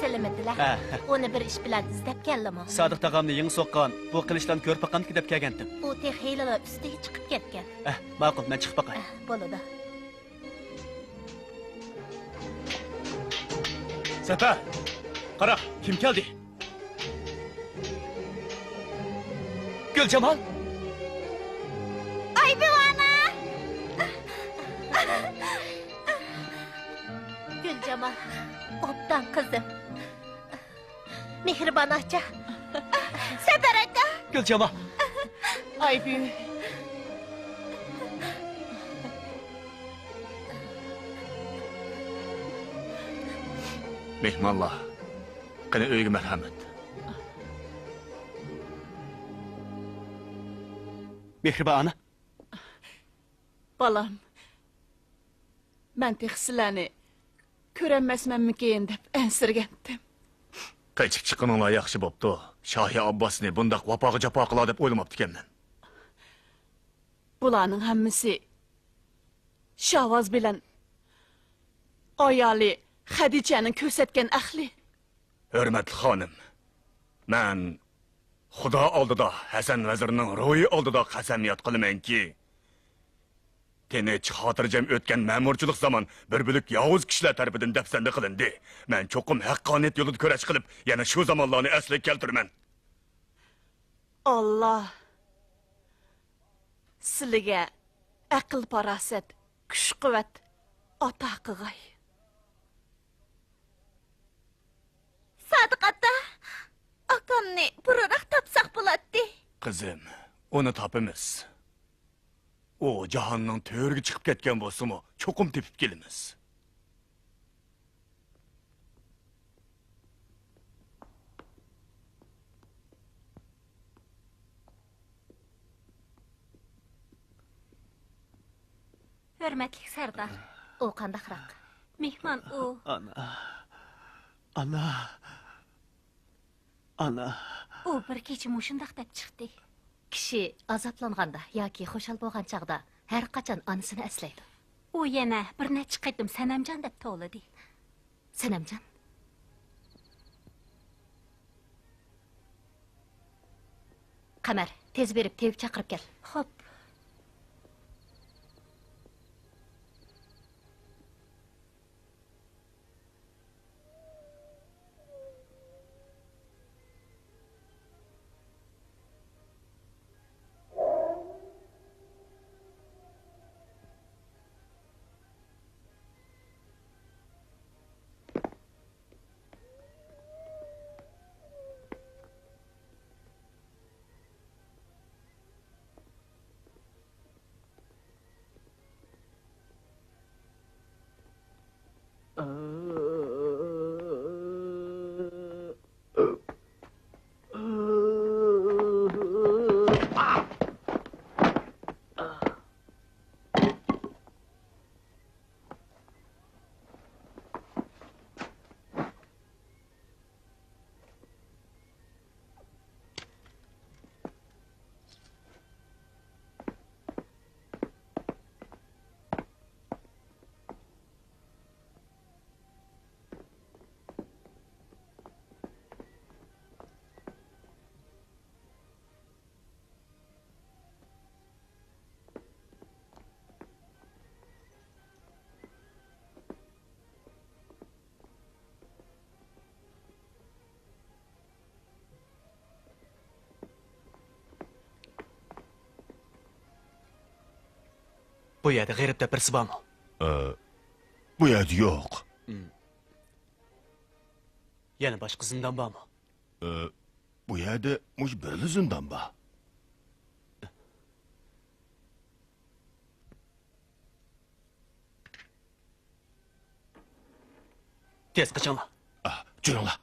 Selamatlar. Uni bir ish bilan izlab keldim. Sodiq tog'amni yeng so'qqan, bu qilishdan ko'rib baqqanki deb kelgandim. U texiylalar ustiga chiqib ketgan. Ma'qul, men chiqib baqay. Bo'ladi. Sata, qara, kim keldi? Gulchamol. ay bivana! Gulchamol, obdan qizim. Mehribon acha. Serdar aka! Gulchamol. Ay büyü. Mehmonlar, qani uyga marhamat. Mehribon ana. Balam. Men sizlarni ko'rolmasmanmikin deb ansirgandim. Qaychib chiqqaninglar yaxshi bo'pti. Shohi Abbosni bundaq vafoga jafo qiladi deb o'ylamabdi ekanman. Bularning hammasi Shavvoz bilan ayoli Xadichaning ko'rsatgan ahli. Hurmatli xonim, men Xudo oldida Hasan vazirning ruhi oldida qasamiyat qilamanki, tinch xotirjam o'tgan ma'murchilik zamon bir bo'lak yovuz kishilar tarafidan dafsanda qilindi. Men cho'qim haqqoniyat yo'lida kurash qilib, yana shu zamonlarni asliga keltiraman. Allah sizlarga aql farosat, kuch-quvvat ata qilg'ay. Sodiq ota, akamni burroq topsaq bo'ladi. Qizim, uni topimiz. O jahonning to'riga chiqib ketgan bo'lsa-mu, cho'qim tepib kelamiz. Hurmatli Sardor, u qandaqroq? Mehmon u. Ana. U bir kecha mushundaq deb chiqdi. Kishi azoblanganda yoki xushal bo'lgan chaqda har qachon onasini eslaydi. U yana bir necha qaytim Sanamjon deb to'ladi. Sanamjon. Qamar, Tez berip tevip chaqirib kel. Xo'p. Bu yerda g'eribda birsi bormi? Bu yerda yo'q. Yana boshqa zindon bormi? Bu yerda mush birli zindan bor. Tez qachonlar? Juringlar.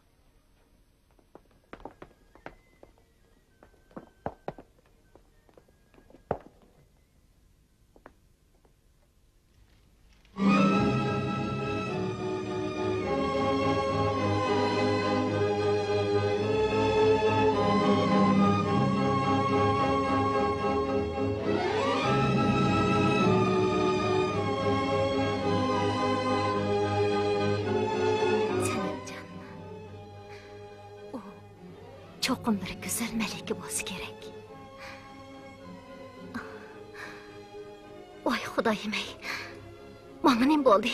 Çoxum bir güzel meleki bo'lsa kerak. Voy xudoyim ey. Menga nima bo'ldi?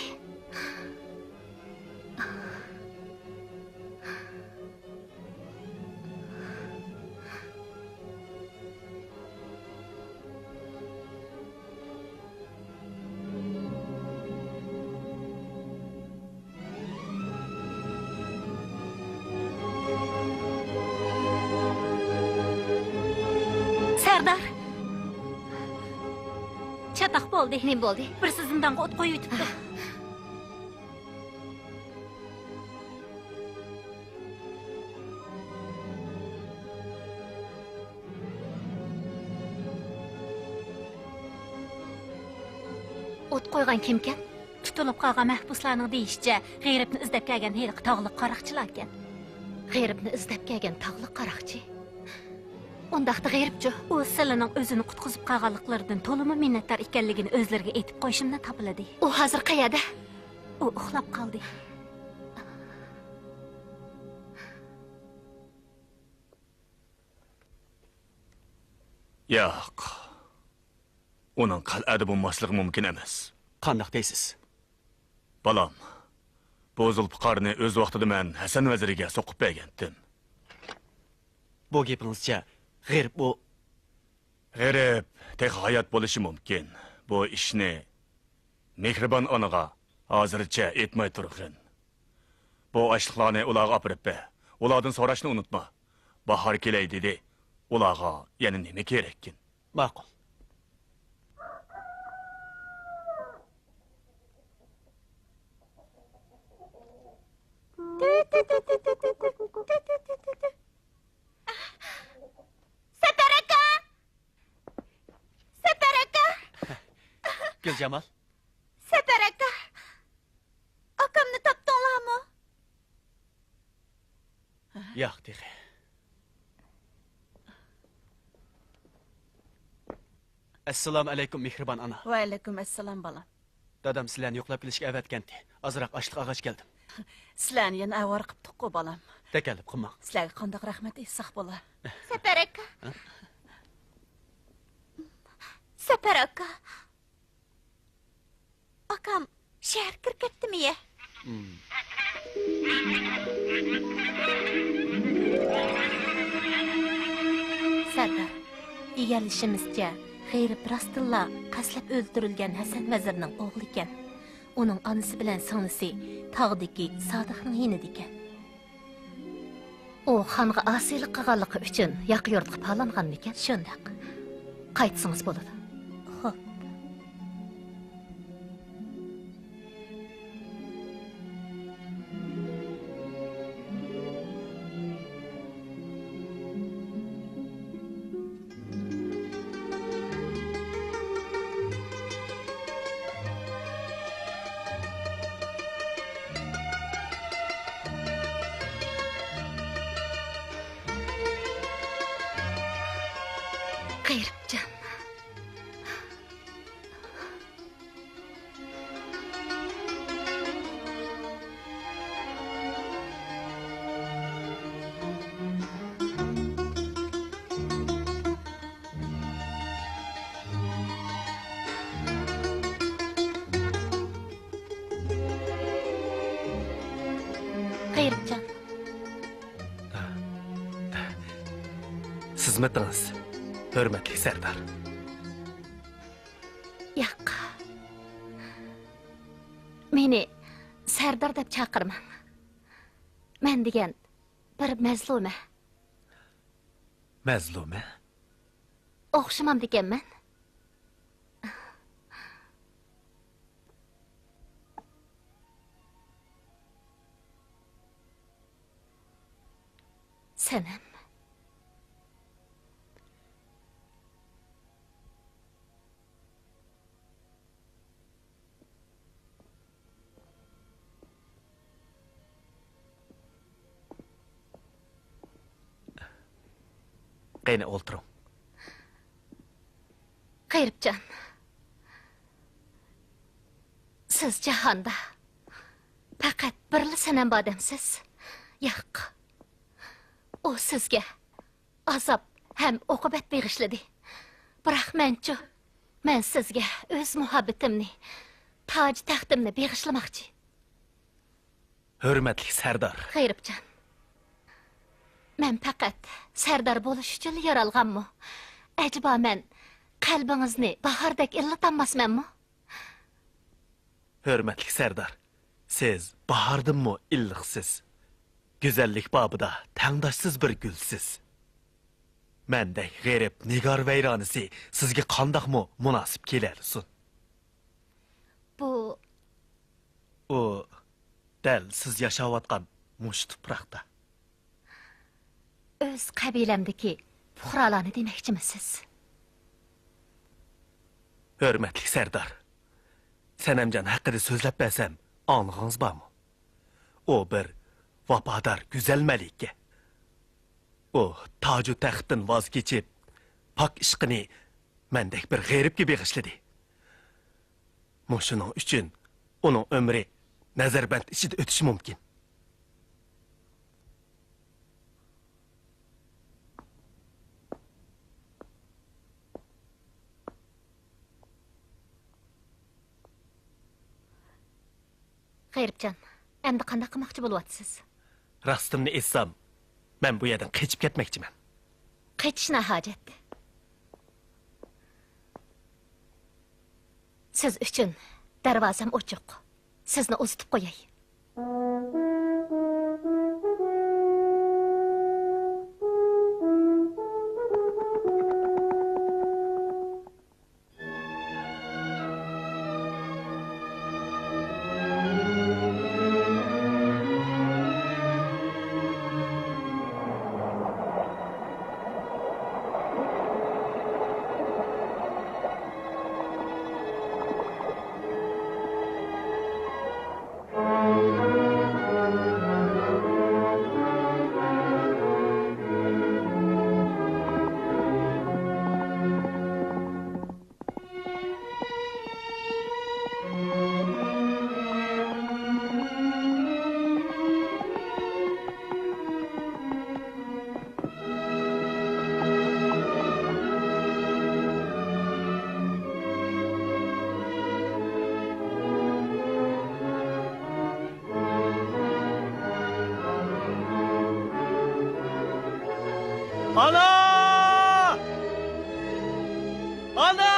Serdar. Çataq bo'ldi. Nima bo'ldi? Bir zindonga o't qo'yib yutibdi. O't qo'ygan kimkan? Tutilib qolgan mahbuslarning deyishicha, g'eyribni izlab kelgan heliq tog'liq qaroqchilar ekan. G'eyribni izlab kelgan tog'liq qaroqchi. Ondaqda g'eyribchi o'z silining o'zini qutqizib qolganliklaridan to'limi minnatdor ekanligini o'zlariga aytib qo'yishimdan topiladi. U hozir qayerda? U uxlab qoldi. Yo'q. Uning qal'ada bo'lmasligi mumkin emas. Qandoq deysiz? Balam, bu zulfiqarni o'z vaqtida men Hasan vaziriga so'qib bergandim. Bu gapingizcha g'erib bu g'erib tek hayot bo'lishi mumkin. Bu ishni mehribon onaga hozircha aytmay turg'in. Bu ashliqlarni ularga olib ber. Ulardan so'rashni unutma. Bahor kelay dedi. Ularga yana nima kerakkin? Ma'qul. Separaka! Separaka! Guljamal. Separaka! Akamni topdinglarmi? Yo'q, dexe. Assalomu alaykum mehribon ana. Va alaykum assalom bolam. Dadam sizlarni yo'qlab kelishga avatgandi. Azroq ochliq ag'ach keldim. Sizlarni yana avar qilib bolam. Takalib qilmang. Sizlarga qandoq rahmat aytsak bo'lar. Separaka! Sapar aka. Akam şehir kirketdi mi ya? Sardar, egarlishimizcha, G'ayrib rostilla qaslab o'ldirilgan Hasan vazirning o'g'li ekan. Uning onasi bilan singlisi tog'dagi Sodiqning yinida ekan. U xonga asiylik qilganligi uchun yoq yurtga palangan ekan, shundaq. Qaytsangiz bo'ladi. Xo'p. G'ayribjon. G'ayribjon. Xizmatingiz, hurmatli Sardar. Yo'q. Meni Sardar deb chaqirmang. Men degan bir mazluma. Mazluma? O'xshamam deganman. Sanam. Qayna o'ltiring. G'ayribjon. Siz jahonda faqat birli sanam odamsiz. Yo'q. O sizga azob ham oqibat berişledi. Biroq men sizga o'z muhabbatimni, toj taxtimni berişlamoqchi. Hurmatli Sardar. G'ayribjon. Men faqat Sardar bo'lish uchun yaralganmi? Ajaba men qalbingizni bahordek illatanmasmanmi? Hurmatli Sardar. Siz bahordimmi illiqsiz? Güzellik babida tangdoshsiz bir gulsiz. Mendek g'erib nigor vayronisi sizga qandoqmi munosib kelarsin? Bu u dal siz yashayotgan mush tuproqda. O'z qabilamdagi fuqarolarni demoqchimisiz? Hurmatli Sardar. Sanamjon haqida so'zlab bersam, anlig'ingiz bormi? O bir vafodar güzel malika. O taju taxtdan voz kechib, pok ishqini mendek bir g'eribga beg'ishladi. Mushuning uchun uning umri nazarband ichida o'tishi mumkin. G'ayribjon, endi qanday qilmoqchi bo'lyapsiz? Rostimni aytsam, men bu yerdan qochib ketmoqchiman. Qechishna hojat. Siz uchun darvozam ochiq. Sizni uzitib qo'yay. Ana! Ana!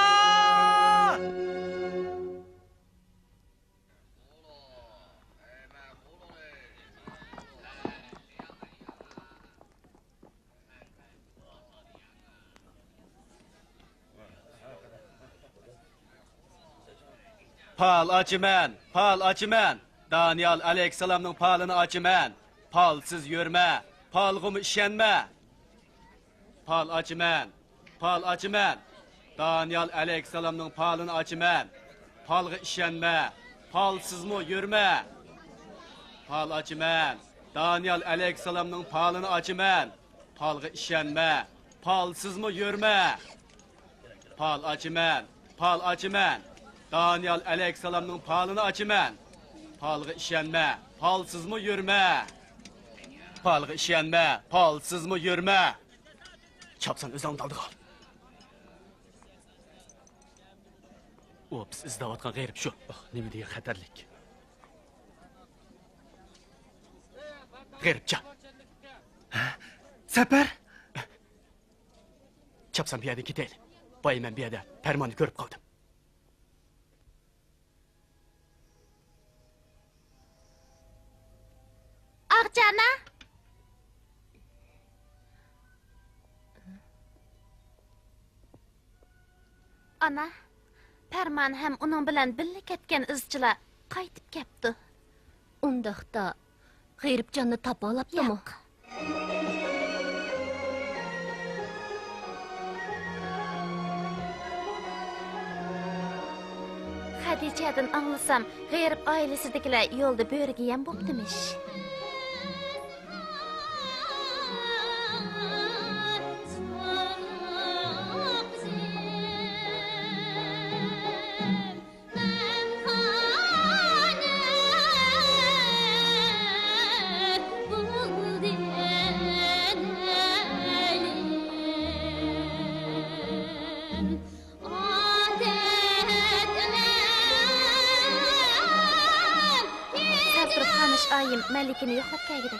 Pal açımen. Daniel Aleyhisselam'ın palını açımen. Palsız yürme, palgımı işenme. Pal açımen. Daniel Aleyhisselam'ın palını açımen. Palgı işenme, palsız mı yürme. Pal açımen. Daniel Aleyhisselam'ın palını açımen. Palgı işenme, palsız mı yürme. Pal açımen. Daniel Aleyhisselam'ın palını açımen. Palgı işenme, palsız mı yürme. Palgı işenme, palsız mı yürme. Çapsan özüm daldı kal. O biz izdavatkan gayrib şu. Nemi diye xatarlik. Gayribça. Seper. Çapsan bir yerden gidelim. Bayım ben bir yerde permanı görüp kaldım. Ağcana. Ana, Perman hem onun bilen birlik ketken izchilar qaytib kepti. Undaqda G'ayribjonni topa olabdimi? Hadichadan anglasam, G'ayrib oilasidagilar yo'lda bo'riga ham bo'ptimish. Ayım Melik'ini yoklap gelgidek.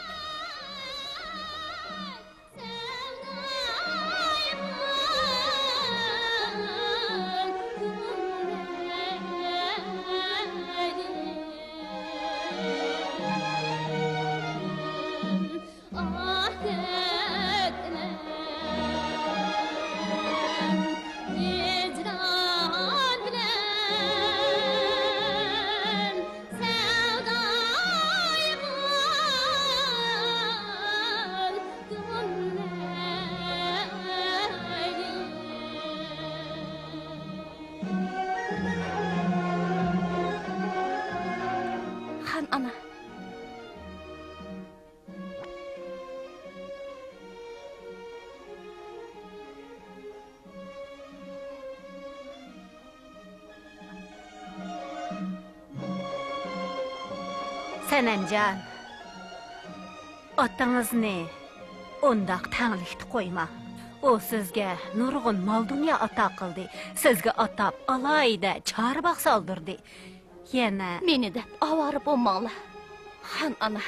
Ana. Senemcan, otаңызны ondaq tanglikdi qo'yma. O sizga nurg'un mol dunyo ato qildi. Sizga atab alayda chorboq soldirdi. Yana Meni deb avara bo'lmanglar. Xon ana,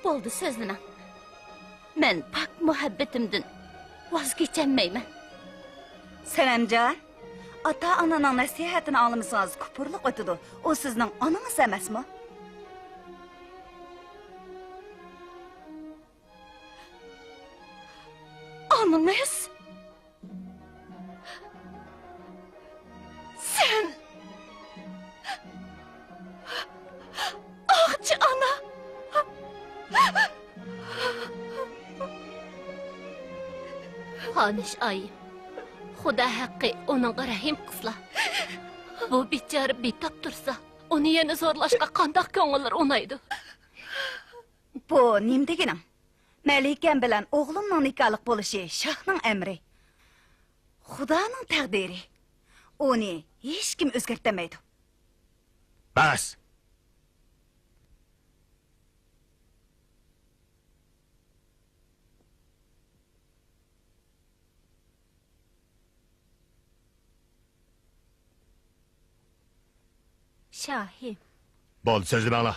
bo'ldi so'zlana. Men pak muhabbatimdan voz kechammayman. Senemcan, ota-onaning nasihatini olmasangiz kupurlik o'tidi. O sizning onangiz emasmi? Anamız? Sen... Ağacı ana! Xonish ayım, Xudo haqqi onunğa rahim qısla. Bu bichara betap tursa, onu yana zo'rlashga qandaq ko'ngillar o'naydi. Bu nim deganing? Melikam bilan o'g'limning nikohlik bo'lishi shohning amri. Xudoning taqdiri. Uni hech kim o'zgartirmaydi. Bas. Shohim. Bo'ldi, so'zni bangla.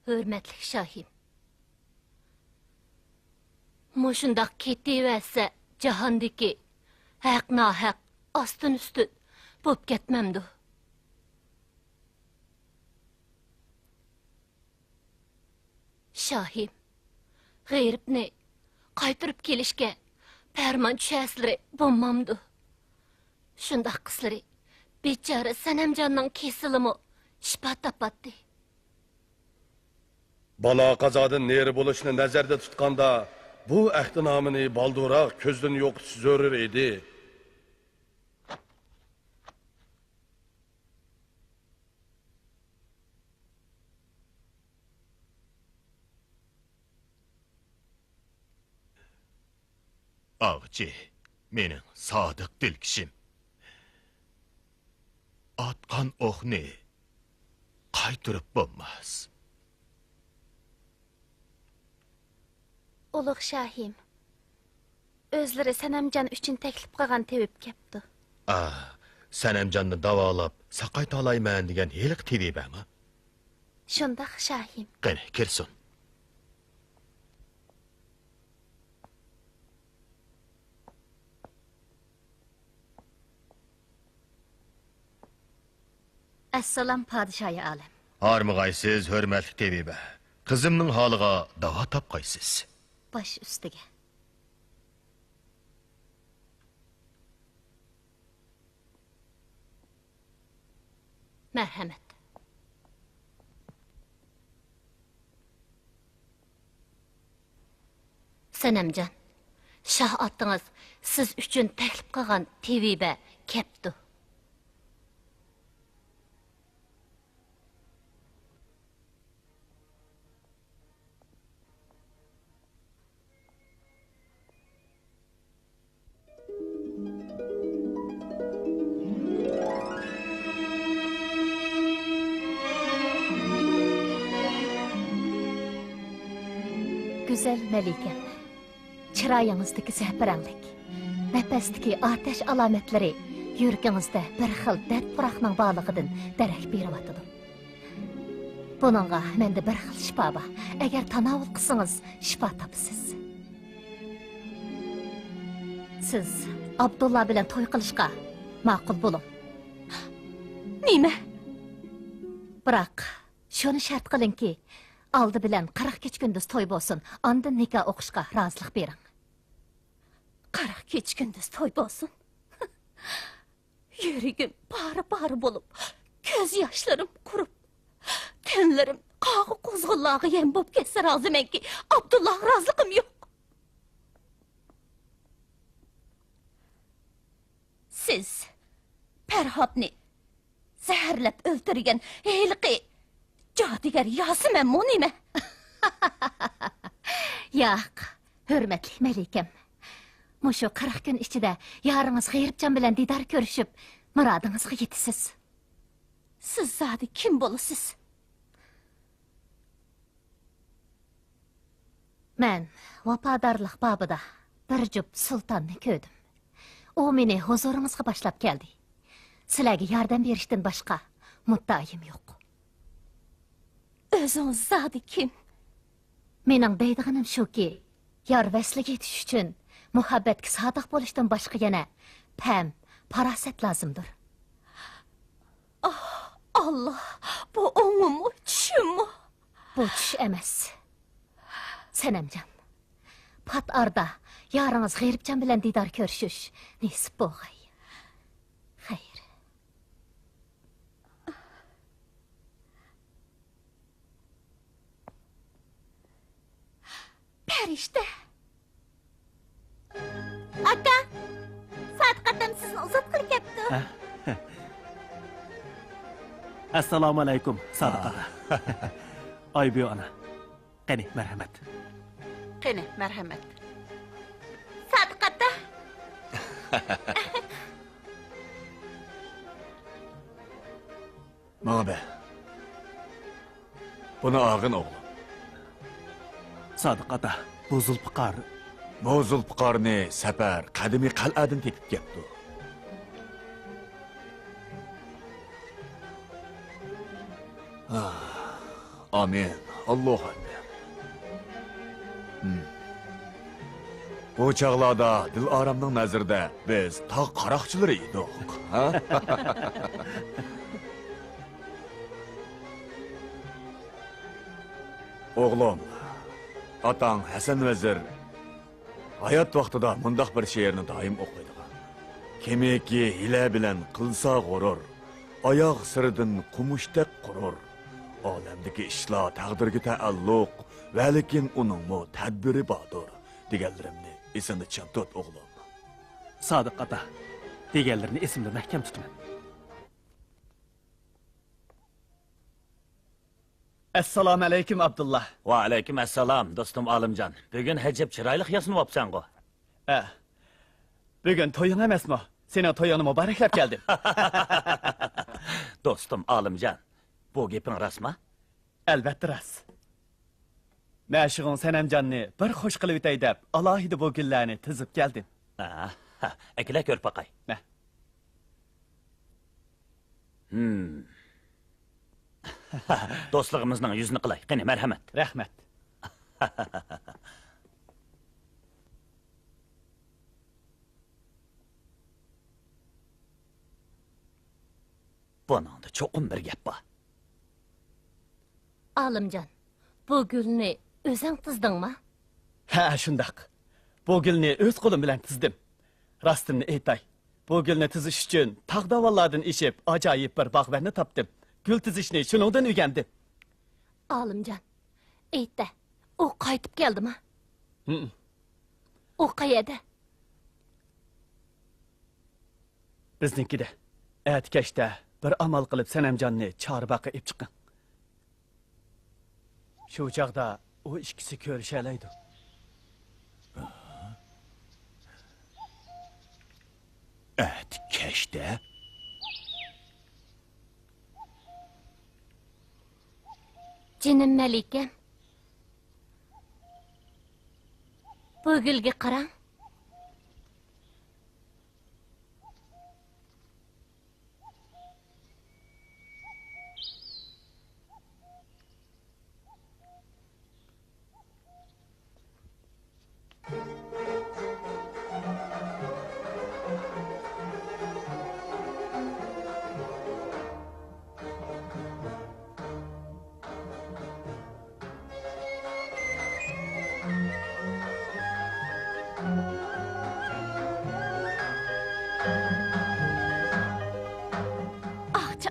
Hürmetlik Şahim. Moşundaq ketiverse jahondagi haq nohaq ostun üstün bo'p ketmamdi. Şahim, g'ayribni qaytirib kelishga farmon tushasizlari bo'lmamdi. Shundoq qizlari bechora Sanamjonning kesilimi shifo topatdi. Bala qazodan neri bo'lishni nazarda tutganda bu ahdinomini balduroq ko'zdan yo'qotish zarur edi. Ağçı, mening sodiq dilkishim. Atqan o'qni qaytirib bo'lmas. Ulug' Shahim, o'zlari Sanamjon uchun taklif qilgan tevib kepti. Sanamjonni davolab saqayta olayman degan heliq tevibami? Shundoq Shahim. Qani, kirsin. Assalom podshoyi olam. Harmag'aysiz, hurmatli tebiba. Qizimning holiga davo topqaysiz. Bosh ustiga. Marhamat. Sanamjon, shoh otingiz siz uchun taklif qilgan teviba kepti. Güzel Melikam, chiroyingizdagi zafaranglik, nafasdagi otash alomatlari yuragingizda bir xil dard puroqning borligidan darak beryotidi. Buningga menda bir xil shifo bor. Agar tanovul qilsangiz, shifo topasiz. Siz Abdulla bilan to'y qilishga ma'qul bo'ling. Nima? Biroq shuni shart qilingki, aldı bilen 40 gündüz toy bolsun, ondan nikah o'qishga rozilik bering. 40 gündüz toy bolsun. Yuragim bari bo'lib, ko'z yoshlarim qurib, tenlarim qog'i qo'zg'illog'i yem bo'lib ketsa rozimanki, Abdullah roziliqim yo'q. Siz Farhodni zaharlab o'ldirgan heliqi Cadigar Yasemen mu nime? Yo'q, hurmatli Melikam. Mushu 40 kun ichida yaringiz G'ayribjon bilan didor ko'rishib, murodingizga yetasiz. Siz zodi kim bo'lasiz? Men vafodorlik babida bir jup sultonni ko'rdim. U meni huzurimizga boshlab keldi. Sizlarga yordam berishdan boshqa muddaim yo'q. O'zingiz zodi kim? Mening deydiganim shuki, yor vasliga yetish uchun muhabbatga sodiq bo'lishdan boshqa yana pam, farosat lozimdir. Allah, bu o'ngimmi, tushimmi? Bu tush emas. Sanamjon, pat arda yoringiz G'ayribjon bilan didor ko'rishish nasib bo'lg'ay. Xayr. Perişte. Aka, Sadiqatam sizni uzat qilib ketdi. Assalomu alaykum, Sadiqa. Oybi ona. Qani, marhamat. Qani, marhamat. Sadiqata. Mana buni og'in o'g'li. Sadiqata, bu Zulfiqar. Bu Zulfiqarni safar qadimiy qal'adan tepib ketdi. Amin, Alloh akbar. Bu çağlarda Dilaramning nazarida biz tog' qaroqchilari edik, ha? O'g'lim, otang Hasan Vazir hayot vaqtida mundaq bir she'rni doim o'qiydigan. Kimiki hila bilan qilsa g'urur, oyoq siridan qumushdek qurur. Olamdagi ishlar taqdirga taalluq, va lekin uningmi tadbiri bordir deganlarimni esingda cham tut o'g'lim. Sodiq ota, deganlarini esimda mahkam tutaman. Assalomu alaykum Abdullah. Va alaykum assalom do'stim Olimjon. Bugun hajab chiroyli yasinibsan-ku. Bugun to'ying emasmi? Sening to'yingni muboraklab keldim. Do'stim Olimjon, bu gaping rostmi? Albatta rost. Mashig'on Sanamjonni bir xush qilib o'tay deb, alohida bu gullarni tizib keldim. Akila ko'r paqay. Do'stligimizning yuzini qilay. Qani, marhamat. Rahmat. Buningda cho'qim bir gap bor. Olimjon, bu gulni o'zing tizdingmi? Ha, shundaq. Bu gulni o'z qo'lim bilan tizdim. Rostini aytay. Bu gulni tizish uchun tog'davollardan eshib ajoyib bir bog'varni topdim. Gul tizishni shuningdan o'rgandim. Olimjon, aytdi. U qaytib keldimi? U qayerda? Bizninkida. Atkashda bir amal qilib Sanamjonni Chorbaqa ib chiqqan. Shu chaqda u ikkisi ko'rishalaydi. Atkashda? Jinim Malikam. Bu gulga qarang.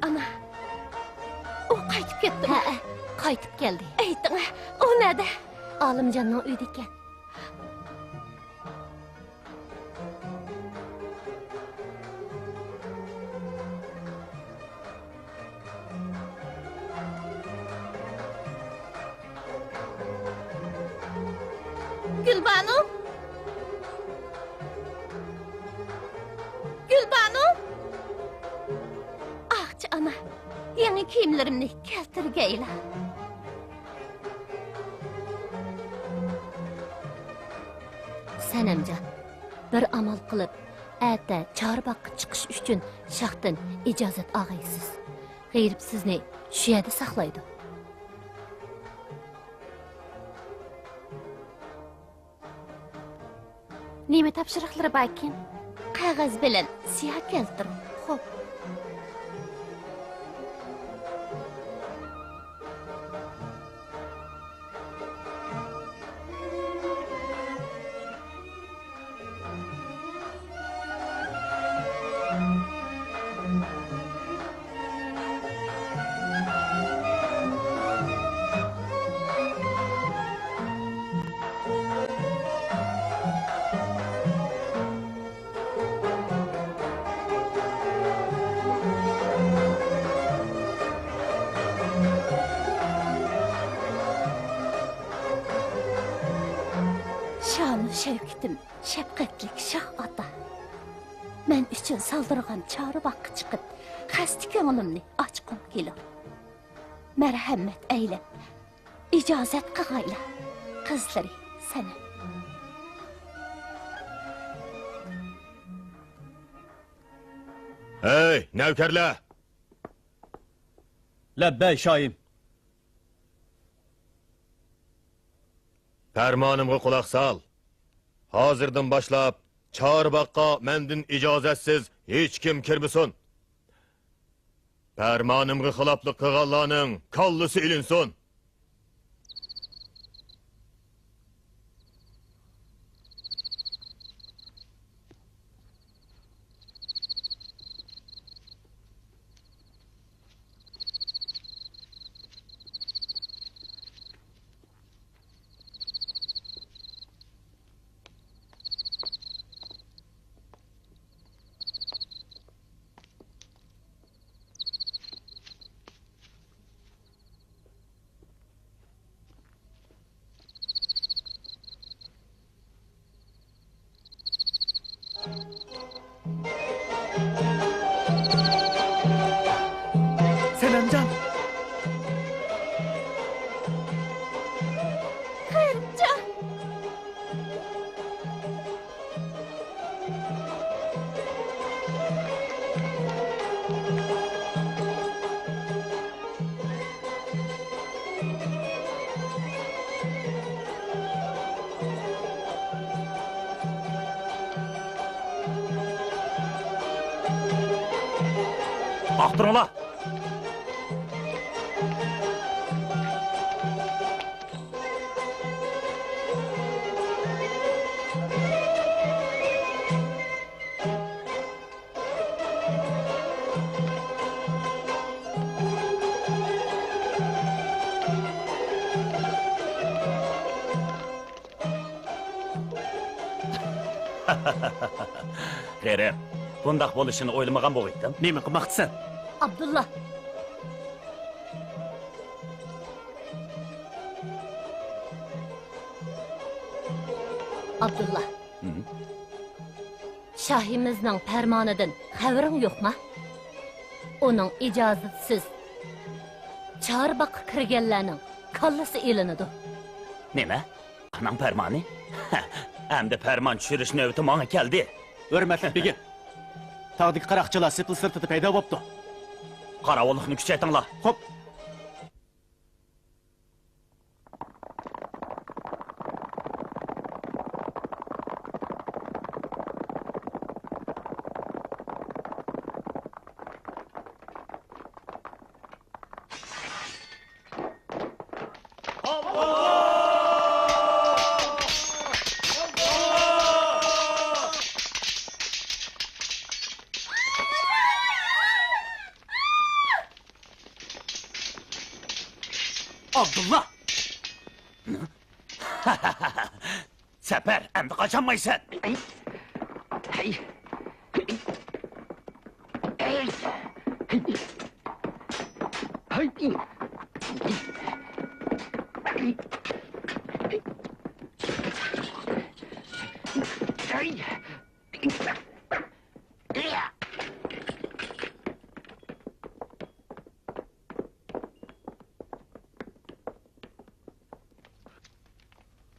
Ana. O qaytib ketdi. Ha, qaytib keldi. Ayting, o nerede? Olimjonning uyida ekan. Gulbanu? Gulbanu? Ana, yangi kiyimlarimni keltirgayla. Sanamjon, bir amal qilib, ata Chorbaqa chiqish uchun shahdan ijozat olg'aysiz. G'ayrib sizni shu yerda saqlaydi. Nima topshiriqlari bor ekan? Qog'oz bilan siyoh keltiring. Xo'p. Şevketim, şefqatlik Şah ota. Men uchun saldırgan Chorbaqa chiqib, xasta ko'nglimni ochqim kelur. Marhamat aylab, ijozat qilg'aylar. Qizlari sana. Hey, navkarlar! Labbay shoyim. Fermanımga quloq sol. Hozirdan boshlab Chorbaqqa mendin ijozatsiz hech kim kirmasin. Fermanımga xiloflik qilganlarning kollisi ilinsin. Senemcan. Xeyripcan. Aktırıla. G'erib, bundaq bo'lishini o'ylamagan bo'lgandim. Nima qilmoqchisan? Abdullah. Abdullah. Şahimizning farmonidan xabaring yo'qmi? Uning ijozatsiz Chorbaqqa kirganlarning kallasi elinadi. Nima? Anam farmoni? Endi farmon tushirish navbati menga keldi. Hurmatli begim. Tog'dagi qaroqchilar sepil sirtida paydo bo'libdi. Qarovullikni kuchaytinglar. Xo'p. Abdullah! Sefer, endi kaçamaysan.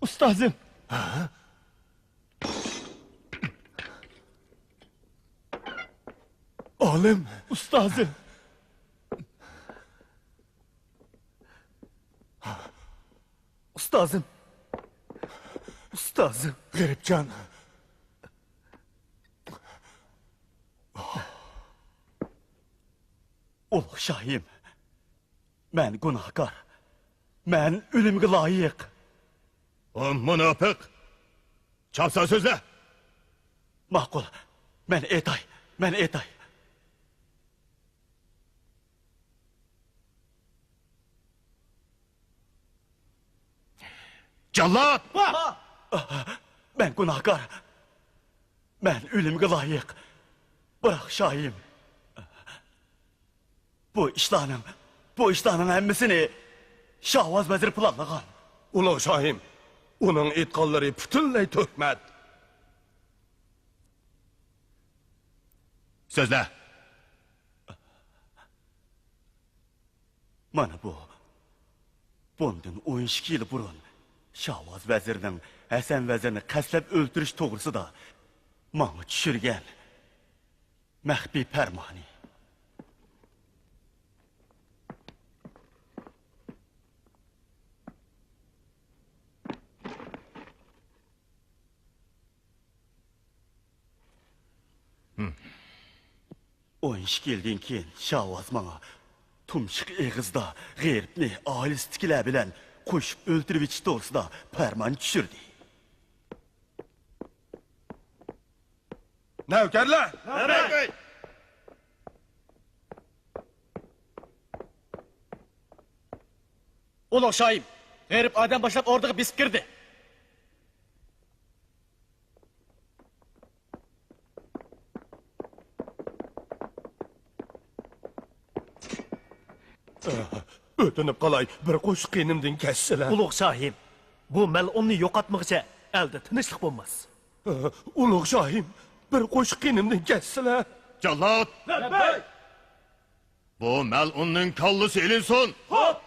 Ustozim. Olim. Ustozim. Ustozim. Ustozim. G'eribjon. Ulug' shohim. Men gunohkor. Men o'limga loyiq. O munofiq. Chopsa so'zla. Ma'qul. Men aytay. Jallat! Men gunohkor. Men o'limga loyiq. Biroq shohim. Bu ishlarning hammasini Shahvoz vazir planlagan. Ulug' shohim, uning aytganlari butunlay tuhmat. So'zla. Mana bundan 12 yil burun Shahvoz vazirning Hasan vazirni qaslab o'ltirish to'g'risida menga tushirgan maxfiy farmoni. O iş geldiğin keyin Şahvaz bana tumşuq eğizda g'eyribni ailesidagilar bilan qo'shib o'ldirib etish to'g'risida farmon tushirdi. Navkarlar! Ulug' shohim, g'erib odam boshlab o'rdaga besib kirdi. O'tinib qolay, bir qo'shiq qinimdan kessilar. Ulug' shohim, bu mal'unni yo'qotmoqcha elde tinchlik bo'lmas. Ulug' shohim, bir qo'shiq qinimdan kessilar. Jallat! Bu mal'unning kallasi ilinsin. Hop!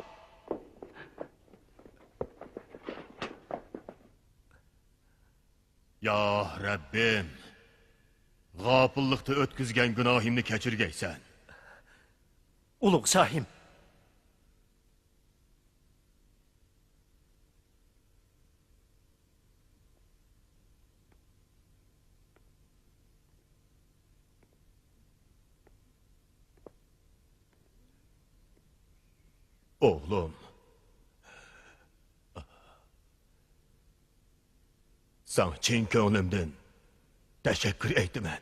Ya Rabbim, g'ofillikda o'tkazgan gunohimni kechirgaysan. Ulug' shohim, Oğlum. Sana chin ko'nglimdan tashakkur aytaman.